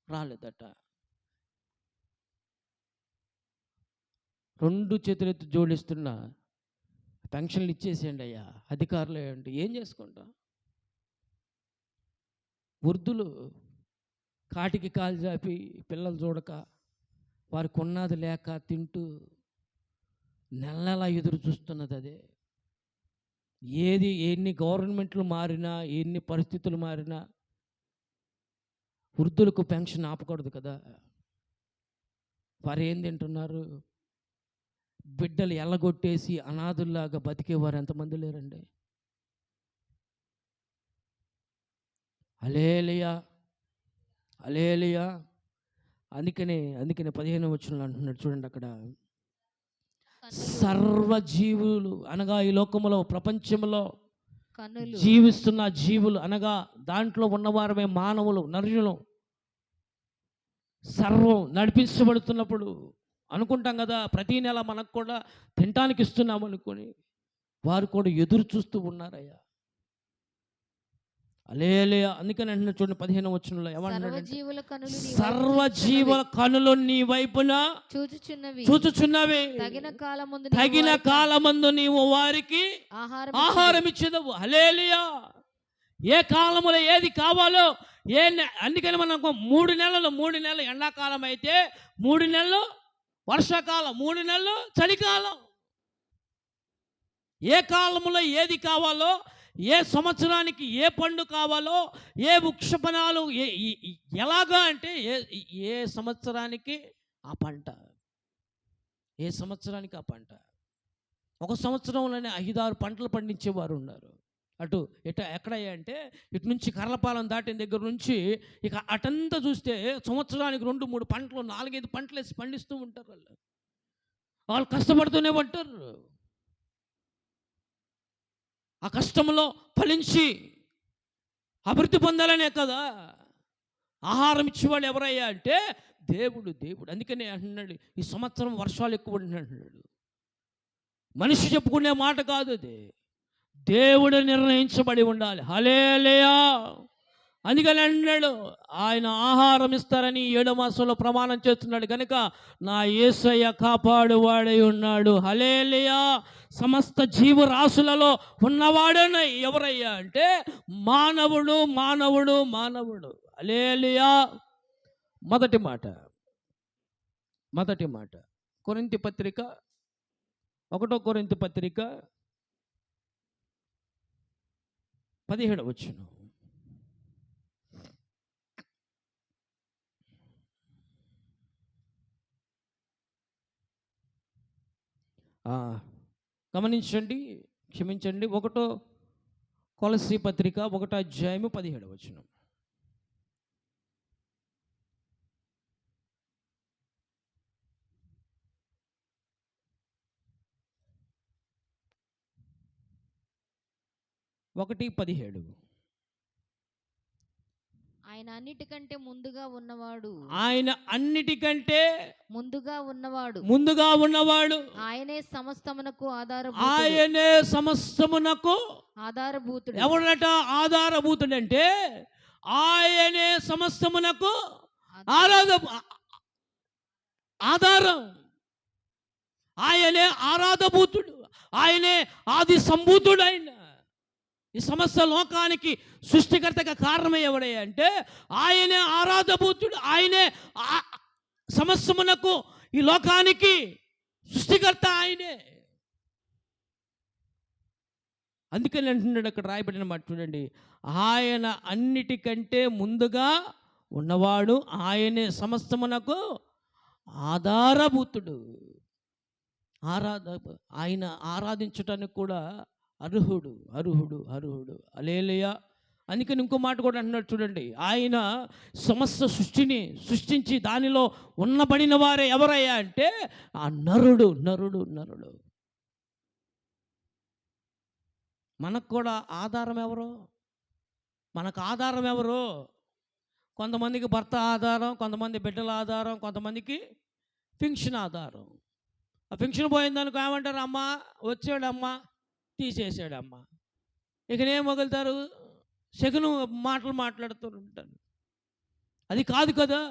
[SPEAKER 3] రాలేదట. 2 చేతులెత్తి జోడిస్తున్నా పెన్షన్లు ఇచ్చేసేయండి అయ్యా అధికారులు అంటే ఏం చేసుకుంటా. వృద్ధులు కాటికి కాలు చాపి పిల్లలు చూడక వారికి ఉన్నది లేక తింటూ నెల ఎదురు చూస్తున్నది. అదే ఎన్ని గవర్నమెంట్లు మారినా, ఎన్ని పరిస్థితులు మారినా వృద్ధులకు పెన్షన్ ఆపకూడదు కదా. వారు ఏం తింటున్నారు? బిడ్డలు ఎల్లగొట్టేసి అనాథుల్లాగా బతికేవారు ఎంతమంది లేరండి? హల్లెలూయా. అందుకనే 15వ వచనంలో అంటున్నాడు చూడండి, అక్కడ సర్వజీవులు అనగా ఈ లోకములో ప్రపంచంలో జీవిస్తున్న జీవులు అనగా దాంట్లో ఉన్నవారమే మానవులు, నరులు సర్వం నడిపించబడుతున్నప్పుడు అనుకుంటాం కదా ప్రతి నెల మనకు కూడా తినటానికి ఇస్తున్నాం అనుకొని వారు కూడా ఎదురు చూస్తూ ఉన్నారయ్యా. హల్లెలూయా. అందుకని అంటే చూడండి 15వ వచనంలో ఏమన్నాడు? సర్వజీవుల కనులు నీ వైపున చూచుచున్నవి. తగిన కాలమందు నీవు వారికి ఆహారం ఇచ్చేదవు. హల్లెలూయా. ఏ కాలములో ఏది కావాలో అందుకని మనం 3 నెలలు ఎండాకాలం అయితే 3 నెలలు వర్షాకాలం, 3 నెలలు చలికాలం. ఏ కాలంలో ఏది కావాలో, ఏ సంవత్సరానికి ఏ పండు కావాలో, ఏ వృక్షఫలాలు ఎలాగా అంటే ఏ సంవత్సరానికి ఆ పంట, ఏ సంవత్సరానికి ఆ పంట. ఒక సంవత్సరంలోనే 5-6 పంటలు పండించేవారు ఉన్నారు. అటు ఎక్కడయ్యా అంటే ఇటు నుంచి కర్లపాలెం దాటిన దగ్గర నుంచి ఇక అటంతా చూస్తే సంవత్సరానికి 2-3 పంటలు, 4-5 పంటలు వేసి పండిస్తూ ఉంటారు. వాళ్ళు కష్టపడుతూనే ఉంటారు. ఆ కష్టంలో ఫలించి అభివృద్ధి పొందాలనే కదా. ఆహారం ఇచ్చేవాడు ఎవరయ్యా అంటే దేవుడు. అందుకనే అంటున్నాడు ఈ సంవత్సరం వర్షాలు ఎక్కువ అంటున్నాడు. మనిషి చెప్పుకునే మాట కాదు, అది దేవుడు నిర్ణయించబడి ఉండాలి. హల్లెలూయా. అందుకని అంటున్నాడు ఆయన ఆహారం ఇస్తారని 7వ మాసంలో ప్రమాణం చేస్తున్నాడు కనుక నా యేసయ్య కాపాడువాడై ఉన్నాడు. హల్లెలూయా. సమస్త జీవరాశులలో ఉన్నవాడని ఎవరయ్యా అంటే మానవుడు. హల్లెలూయా. మొదటి మాట కొరింథీ పత్రిక 1 కొరింథీ పత్రిక 17వ వచనం. ఆ, గమనించండి, క్షమించండి. 1 కొలస్సీ పత్రిక 1:17. ఒకటి 17.
[SPEAKER 4] ఆయన అన్నిటికంటే ముందుగా ఉన్నవాడు,
[SPEAKER 3] ఆయన అన్నిటికంటే
[SPEAKER 4] ముందుగా
[SPEAKER 3] ఉన్నవాడు,
[SPEAKER 4] ఆయనే సమస్తమునకు
[SPEAKER 3] ఆయనే సమస్తమునకు
[SPEAKER 4] ఆధారభూతుడు.
[SPEAKER 3] ఎవడట ఆధారభూతుడంటే? ఆయనే సమస్తమునకు ఆధారం. ఆయనే ఆరాధభూతుడు, ఆయనే ఆది సంభూతుడు. ఆయన ఈ సమస్త లోకానికి సృష్టికర్తగా కారణమే ఎవడయ్యా అంటే ఆయనే ఆరాధభూతుడు, ఆయనే సమస్తమునకు ఈ లోకానికి సృష్టికర్త ఆయనే. అందుకని అంటున్నాడు అక్కడ రాయబడిన మాట చూడండి, ఆయన అన్నిటికంటే ముందుగా ఉన్నవాడు, ఆయనే సమస్తమునకు ఆధారభూతుడు. ఆయన ఆరాధించటానికి కూడా అర్హుడు. హల్లెలూయా. అందుకని ఇంకో మాట కూడా అంటున్నాడు చూడండి, ఆయన సమస్త సృష్టిని సృష్టించి దానిలో ఉన్నబడిన వారే ఎవరయ్యా అంటే ఆ నరుడు. మనకు కూడా ఆధారం ఎవరు? మనకు ఆధారం ఎవరు? కొంతమందికి భర్త ఆధారం, కొంతమంది బిడ్డల ఆధారం, కొంతమందికి ఫింక్షన్ ఆధారం. ఆ ఫింక్షన్ పోయిందనుకో ఏమంటారు? అమ్మ వచ్చాడమ్మా, తీసేసాడమ్మా. ఇకనేం మొగులుతారు? శకును మాటలు మాట్లాడుతూ ఉంటారు. అది కాదు కదా.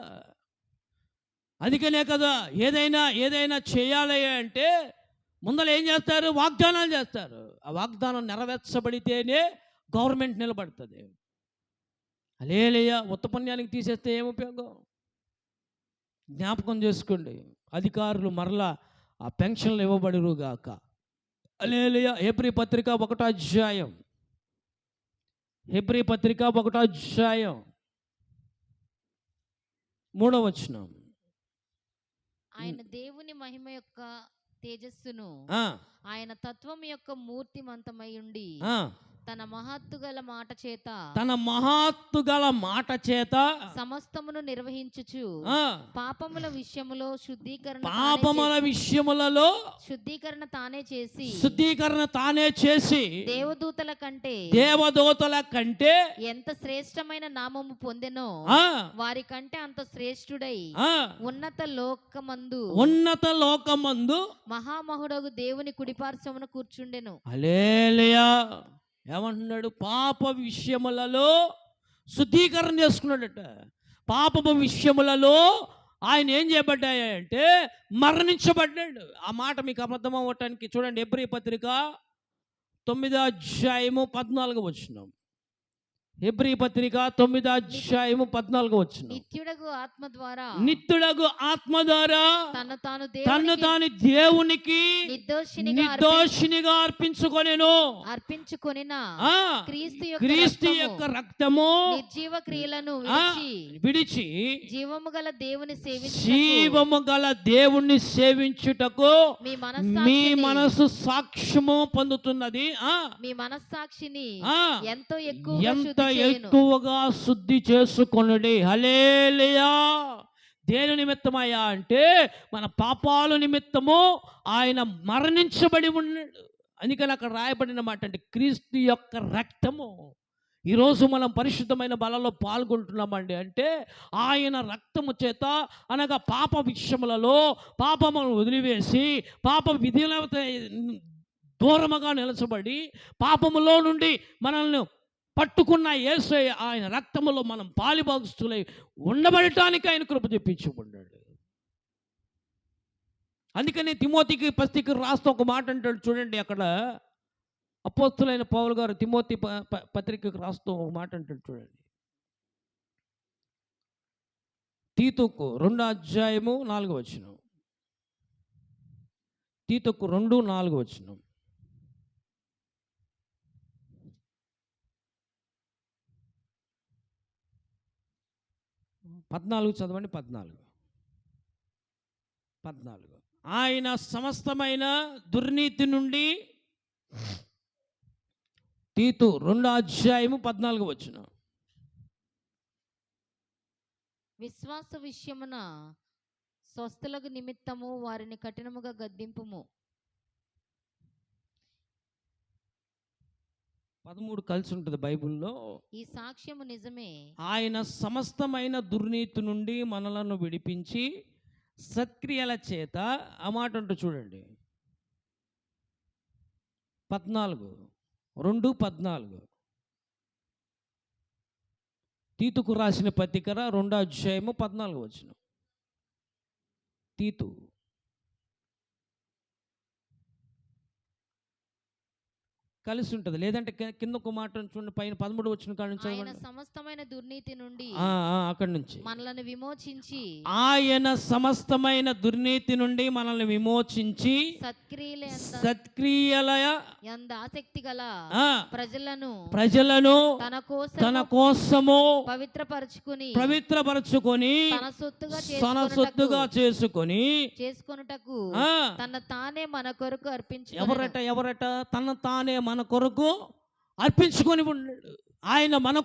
[SPEAKER 3] అందుకనే కదా ఏదైనా చేయాలి అంటే ముందర ఏం చేస్తారు? వాగ్దానాలు చేస్తారు. ఆ వాగ్దానం నెరవేర్చబడితేనే గవర్నమెంట్ నిలబడుతుంది. హల్లెలూయా. ఉత్తపుణ్యానికి తీసేస్తే ఏం ఉపయోగం? జ్ఞాపకం చేసుకోండి, అధికారులు మరలా ఆ పెన్షన్లు ఇవ్వబడురుగాక. హల్లెలూయా. హెబ్రీ పత్రిక 1:3.
[SPEAKER 4] ఆయన దేవుని మహిమ యొక్క తేజస్సును, ఆయన తత్వం యొక్క మూర్తిమంతమై ఉండి తన మహత్తు గల మాట చేత సమస్తమును నిర్వహించుచు పాపముల విషయములలో శుద్ధీకరణ తానే చేసి దేవదూతల కంటే ఎంత శ్రేష్టమైన నామము పొందెనో వారి కంటే అంత శ్రేష్ఠుడై ఉన్నత లోకమందు మహామహుడగు దేవుని కుడిపార్శ్వమున కూర్చుండెను.
[SPEAKER 3] హల్లెలూయా. ఏమంటున్నాడు? పాప విషయములలో శుద్ధీకరణ చేసుకున్నాడట. పాపపు విషయములలో ఆయన ఏం చేయబడ్డాయంటే మరణించబడ్డాడు. ఆ మాట మీకు అబద్ధం అవ్వటానికి చూడండి, హెబ్రీ పత్రిక 9:14. హెబ్రీ పత్రిక 9:14.
[SPEAKER 4] నిత్యుడగు ఆత్మ ద్వారా
[SPEAKER 3] తను తాను దేవునికి నిర్దోషినిగా అర్పించుకొనెను. క్రీస్తు యొక్క రక్తము
[SPEAKER 4] నిర్జీవ క్రియలను
[SPEAKER 3] విడిచి
[SPEAKER 4] జీవము గల
[SPEAKER 3] దేవుణ్ణి సేవించుటకు మీ మనసు సాక్ష్యము పొందుతున్నది.
[SPEAKER 4] మీ మనస్సాక్షిని ఎంతో
[SPEAKER 3] ఎక్కువగా శుద్ధి చేసుకొనుడి. హల్లెలూయా. దేని నిమిత్తమయ్యా అంటే మన పాపాల నిమిత్తము ఆయన మరణించబడి ఉన్నాడు. అందుకని అక్కడ రాయబడిన మాట అంటే క్రీస్తు యొక్క రక్తము. ఈరోజు మనం పరిశుద్ధమైన బలలో పాల్గొంటున్నామండి అంటే ఆయన రక్తము చేత, అనగా పాప విషయములలో పాపమును వదిలివేసి పాప విధులతో దూరముగా నిలచబడి పాపములో నుండి మనల్ని పట్టుకున్న యేసయ్య ఆయన రక్తములో మనం పాలిభాగస్తులై ఉండబడటానికి ఆయన కృప తెప్పించుకున్నాడు. అందుకని తిమోతికి పత్రిక రాస్తూ ఒక మాట అంటాడు చూడండి. అక్కడ అపోస్తులైన పౌలు గారు తిమోతి పత్రికకు రాస్తూ ఒక మాట అంటాడు చూడండి. తీతుకు 2:4. తీతుకు 2:4. 14 చదవండి. 14 14. ఆయన సమస్తమైన దుర్నీతి నుండి, తీతు 2:14.
[SPEAKER 4] విశ్వాస విషయమున స్వస్థలకు నిమిత్తము వారిని కఠినముగా గద్దింపుము.
[SPEAKER 3] 13 కలిసి ఉంటుంది బైబిల్లో.
[SPEAKER 4] ఈ సాక్ష్యము నిజమే.
[SPEAKER 3] ఆయన సమస్తమైన దుర్నీతి నుండి మనలను విడిపించి సత్క్రియల చేత, ఆ మాట అంటూ చూడండి 14, 2:14. తీతుకు రాసిన పత్రిక 2:14. తీతు కలిసి ఉంటుంది, లేదంటే కింద ఒక మాట చూడండి, పైన 13 కాడ నుంచి
[SPEAKER 4] ఆయన సమస్తమైన దుర్నీతి నుండి
[SPEAKER 3] అక్కడి నుంచి
[SPEAKER 4] మనల్ని విమోచించి,
[SPEAKER 3] ఆయన సమస్తమైన దుర్నీతి నుండి మనల్ని విమోచించి సత్క్రియల
[SPEAKER 4] యందు ఆసక్తి గల ప్రజలను తన కోసము పవిత్రపరచుకొని
[SPEAKER 3] తన సొత్తుగా చేసుకొనుటకు
[SPEAKER 4] తన తానే మన కొరకు అర్పించు.
[SPEAKER 3] ఎవరట తన తానే మన కొరకు అర్పించుకొని ఉన్నాడు. ఆయన మన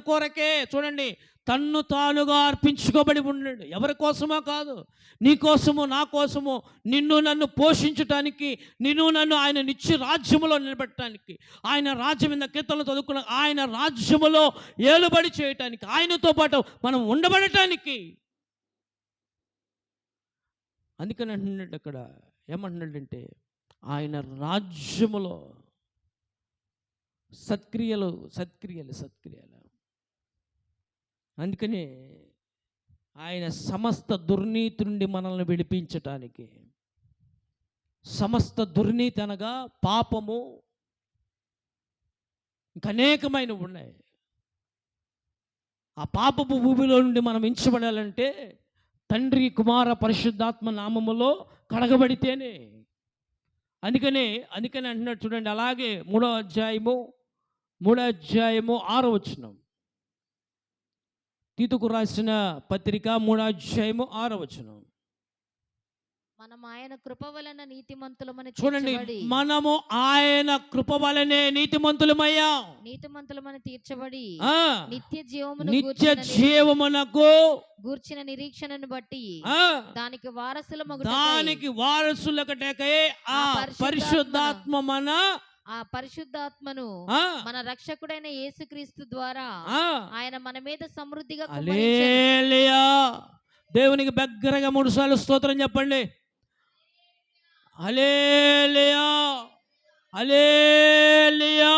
[SPEAKER 3] కొరకే చూడండి, తన్ను తానుగా అర్పించుకోబడి ఉన్నాడు. ఎవరి కోసమో కాదు, నీ కోసము, నా కోసము, నిన్ను నన్ను పోషించటానికి, నిన్ను నన్ను ఆయన నిత్య రాజ్యములో నిలబెట్టడానికి, ఆయన రాజ్యం మీద కీర్తనలు చదువుకున్న ఆయన రాజ్యములో ఏలుబడి చేయటానికి, ఆయనతో పాటు మనం ఉండబడటానికి. అందుకని అంటున్నాడు అక్కడ, ఏమంటున్నాడంటే ఆయన రాజ్యములో సత్క్రియలు. అందుకనే ఆయన సమస్త దుర్నీతి నుండి మనల్ని విడిపించటానికి, సమస్త దుర్నీతి అనగా పాపము, ఇంకా అనేకమైనవి ఉన్నాయి. ఆ పాపపు భూమిలో నుండి మనం ఎంచబడాలంటే తండ్రి, కుమార, పరిశుద్ధాత్మ నామములో కడగబడితేనే. అందుకని అంటున్నాడు చూడండి. అలాగే 3వ అధ్యాయము 6వ. తీతుకు రాసిన పత్రిక 3వ అధ్యాయము 6వ.
[SPEAKER 4] మనం ఆయన కృప వలన నీతిమంతులమని
[SPEAKER 3] చూడండి, మనము ఆయన కృప వలనే నీతిమంతులమని తీర్చబడి నిత్య జీవమునకు
[SPEAKER 4] గూర్చిన నిరీక్షణను బట్టి దానికి
[SPEAKER 3] వారసులకటకై పరిశుద్ధాత్మ
[SPEAKER 4] ఆ పరిశుద్ధాత్మను మన రక్షకుడైన యేసుక్రీస్తు ద్వారా ఆయన మన మీద సమృద్ధిగా
[SPEAKER 3] హల్లెలూయా. దేవునికి దగ్గరగా 3 సార్లు స్తోత్రం చెప్పండి. హల్లెలూయా, హల్లెలూయా.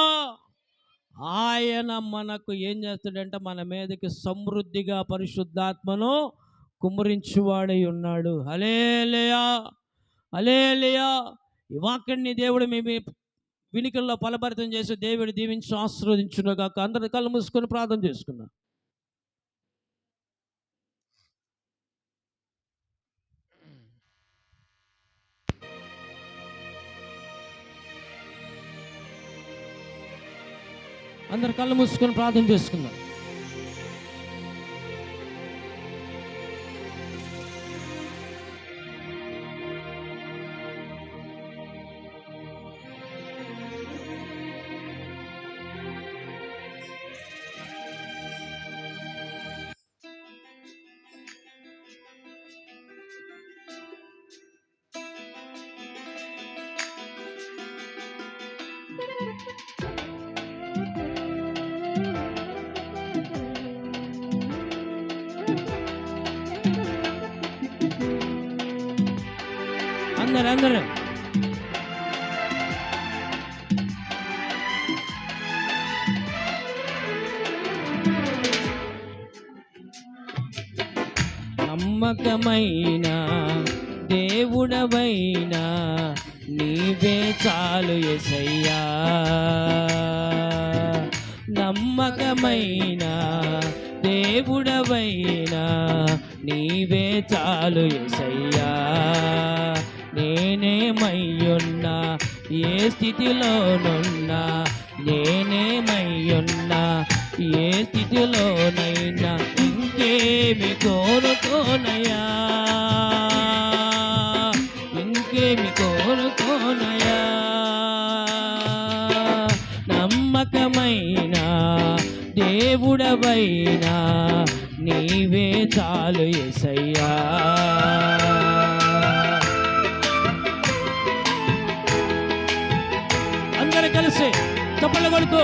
[SPEAKER 3] ఆయన మనకు ఏం చేస్తాడంటే మన మీదకి సమృద్ధిగా పరిశుద్ధాత్మను కుమ్మరించువాడై ఉన్నాడు. హల్లెలూయా, హల్లెలూయా. ఈ వాక్యాన్ని దేవుడు మీ వినికిల్లో ఫలభరితం చేసి దేవుడు దీవించి ఆశీర్వదించుగాక. అందరి కళ్ళు మూసుకొని ప్రార్థన చేసుకుందాం. అందరు కళ్ళు మూసుకొని ప్రార్థన చేసుకుందాం. అందరూ నమ్మకమైన దేవుడవైనా నీవే చాలు యేసయ్యా. నమ్మకమైన దేవుడవైనా నీవే చాలు యేసయ్యా. నేనేమయ్యున్నా, ఏ స్థితిలోనున్నా, నేనేమయ్యున్నా, ఏ స్థితిలోనైనా ఇంకేమి కోరుకోనయా. దేవుడవైనా నీవే చాలు యేసయ్యా. అందరూ కలిసి చప్పట్లు కొడుతూ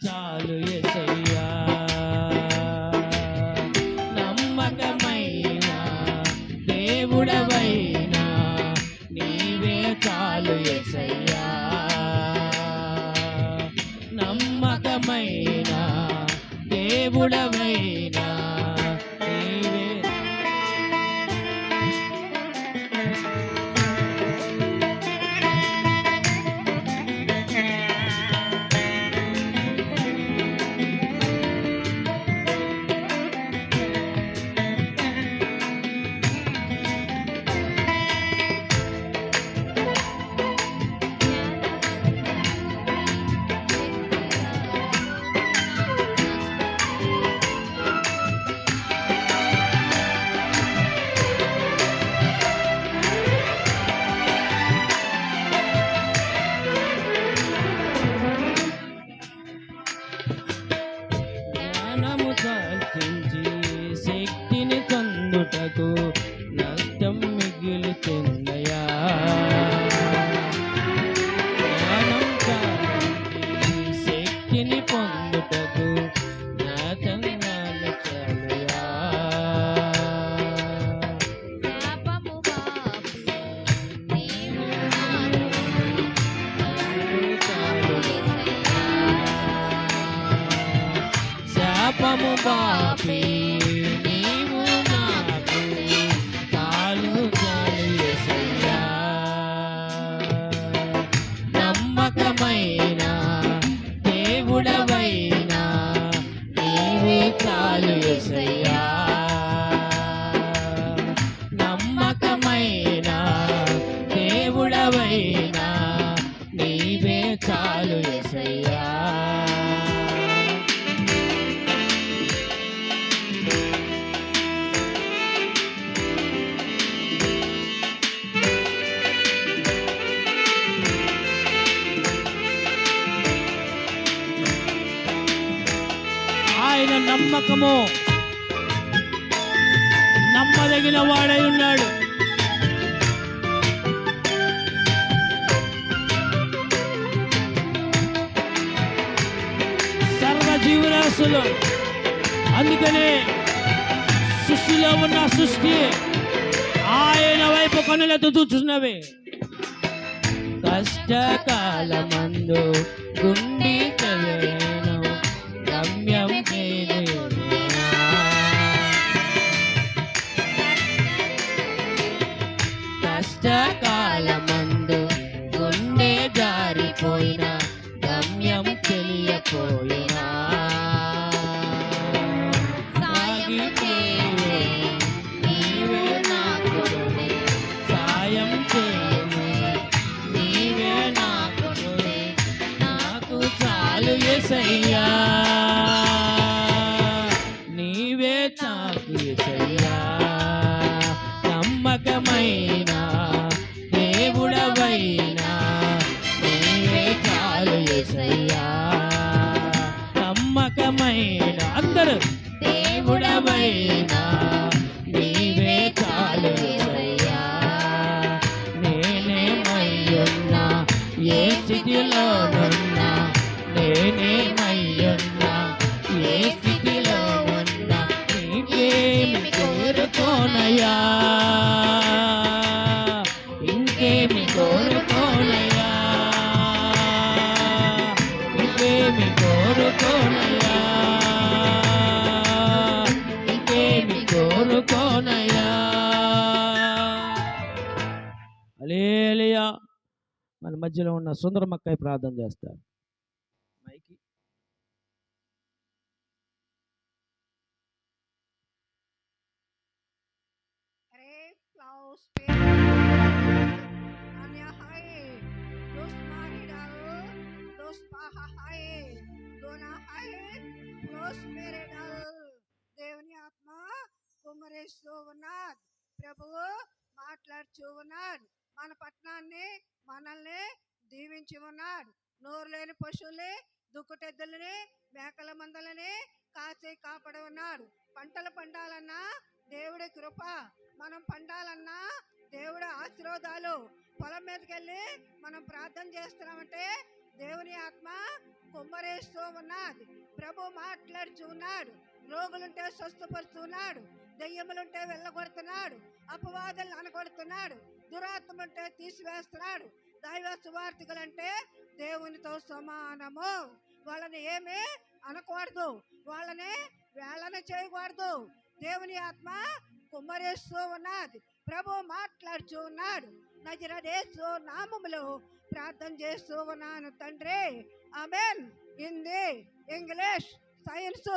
[SPEAKER 3] చాలు యేసయ్యా. నమ్మకమైన దేవుడవైనా నీవే చాలు యేసయ్యా. నమ్మకమైన దేవుడవైనా నీవే. జ్ఞానము సాధించి శక్తిని పొందుటకు నష్టం మిగిలుతుందయా. జ్ఞానం సాధించి శక్తిని పొందుటకు జ్ఞాతంగాలు చాలుయా. శాపము బాపి నీవు నాకు చాలు చాలు యేసయ్యా. నమ్మకమైన దేవుడవైనా నీవే చాలు యేసయ్యా. నమ్మకమైన దేవుడవైనా నీవే చాలు యేసయ్యా. ఆయన నమ్మకము నమ్మదగిన వాడై ఉన్నాడు. సర్వజీవరాశులు అందుకనే సృష్టిలో ఉన్న సృష్టి ఆయన వైపు కన్నులెత్తి చూస్తున్నవి. కష్టకాలమందు గుండి కదలను గమ్యం చేరునా. కష్టకాలమందు గుండె జారిపోయిన గమ్యం తెలియపోయినా. సాగిపోయే నీవే నాకు సాయం చేయని నీవే నాకు నాకు చాలు యేసయ్యా. నీవే నాకు యేసయ్యా. నమ్మకమైన దేవుడవైనా నీవే చాలు యేసయ్యా. నమ్మకమైన అందరూ దేవుడవైనా నీ
[SPEAKER 2] స్థితిలోనున్నా నేనేమయ్యున్నా ఏ స్థితిలో ఉన్నా ఇంకేమి కోరుకోనయ్యా ఇంకేమి కోరుకోనయ్యా ఇంకేమి కోరుకోనయ్యా ఇంకేమి కోరుకోనయ్యా.
[SPEAKER 3] హల్లెలూయా. మన మధ్యలో ఉన్న సుందరమక్కయ్య ప్రార్థన చేస్తారు. మైకి
[SPEAKER 5] దేవుని ఆత్మ కుమ్మరిస్తూ ఉన్నాడు. ప్రభువు మాట్లాడుతూ ఉన్నాడు. మన పట్టణాన్ని మనల్ని దీవించి ఉన్నాడు. నోరు లేని పశువుల్ని దుక్కుటెద్దులని మేకల మందలని కాచి కాపాడి ఉన్నాడు. పంటలు పండాలన్నా దేవుడి కృప, మనం పండాలన్నా దేవుడి ఆశీర్వాదాలు. పొలం మీదకి వెళ్ళి మనం ప్రార్థన చేస్తున్నామంటే దేవుని ఆత్మ కుమ్మరేస్తూ ఉన్నది. ప్రభు మాట్లాడుతూ ఉన్నాడు. రోగులుంటే స్వస్థపరుస్తున్నాడు, దెయ్యములుంటే వెళ్ళగొడుతున్నాడు, అపవాదులను అనగొడుతున్నాడు, దురాత్మలుంటే తీసివేస్తున్నాడు. దైవ సువార్థికులంటే దేవునితో సమానము. వాళ్ళని ఏమీ అనకూడదు, వాళ్ళని వేళన చేయకూడదు. దేవుని ఆత్మ కుమ్మరేస్తూ ఉన్నది. ప్రభు మాట్లాడుతూ ఉన్నాడు. నజరేసు నామములో ప్రార్థన చేస్తూ ఉన్నాను తండ్రి. ఆమేన్. హిందీ, ఇంగ్లీష్, సైన్స్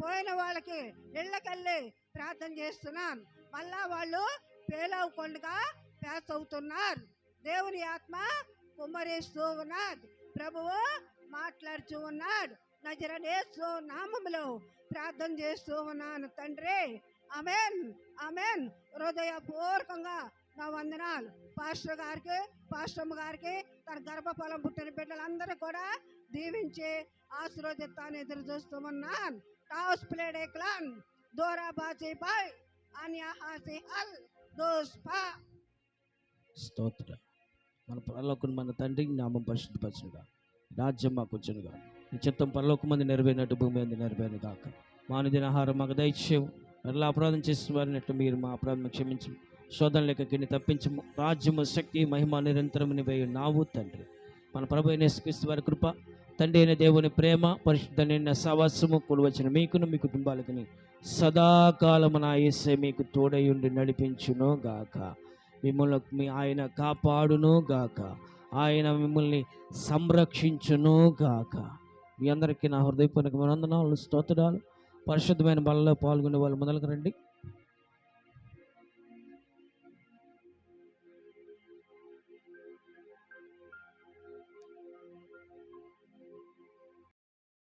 [SPEAKER 5] పోయిన వాళ్ళకి ఇళ్ళకెళ్ళి ప్రార్థన చేస్తున్నాను. మళ్ళా వాళ్ళు ఫెయిల్ అవ్వకుండా పాస్ అవుతున్నారు. దేవుని ఆత్మ కుమ్మరిస్తూ ఉన్నది. ప్రభువు మాట్లాడుతూ ఉన్నాడు. నజరేసు నామములో ప్రార్థన చేస్తూ ఉన్నాను తండ్రి. ఆమేన్, ఆమేన్. హృదయపూర్వకంగా నా వందనాలు పాస్టర్ గారికి, పాస్టమ్మ గారికి, తన గర్భఫలం పుట్టిన బిడ్డలందరూ కూడా దీవించి ఆశీర్వదిస్తాను ఎదురు చూస్తూ ఉన్నాను. టాస్ ప్లేడ్ ఏ క్లాన్ దోరాబాజీ బాయ్ అన్యాహాసి హల్ దోస్పా.
[SPEAKER 3] స్తోత్ర. మన పరలోకం మన తండ్రి నామం పరిశుద్ధపరచునుగా, రాజ్యం మాకు వచ్చునుగా, నీ చిత్తం పరలోకం మంది నెరవేరినట్టు భూమి అంది నెరవేరును గాక. మానుదిన ఆహారం మాకు దయచేయము, మరలా అపరాధం చేసిన వారినట్టు మీరు మా అపరాధం క్షమించు, శోధన లేక గిన్ని తప్పించము, రాజ్యము శక్తి మహిమ నిరంతరము నీవై ఉన్నావు తండ్రి. మన ప్రభు అయిన యేసుక్రీస్తు వారి కృప, తండ్రి అయిన దేవుని ప్రేమ, పరిశుద్ధ నిన్న సవాసము కూడవచ్చిన మీకును మీ కుటుంబాలకుని సదాకాలము నా యేసే మీకు తోడయుండి నడిపించును గాక. మిమ్మల్ని ఆయన కాపాడును గాక, ఆయన మిమ్మల్ని సంరక్షించును గాక. మీ అందరికీ నా హృదయపూర్వక వందనాలు, స్తోత్రాలు. పరిశుద్ధమైన బలలో పాల్గొనే వాళ్ళు మొదలుకు రండి.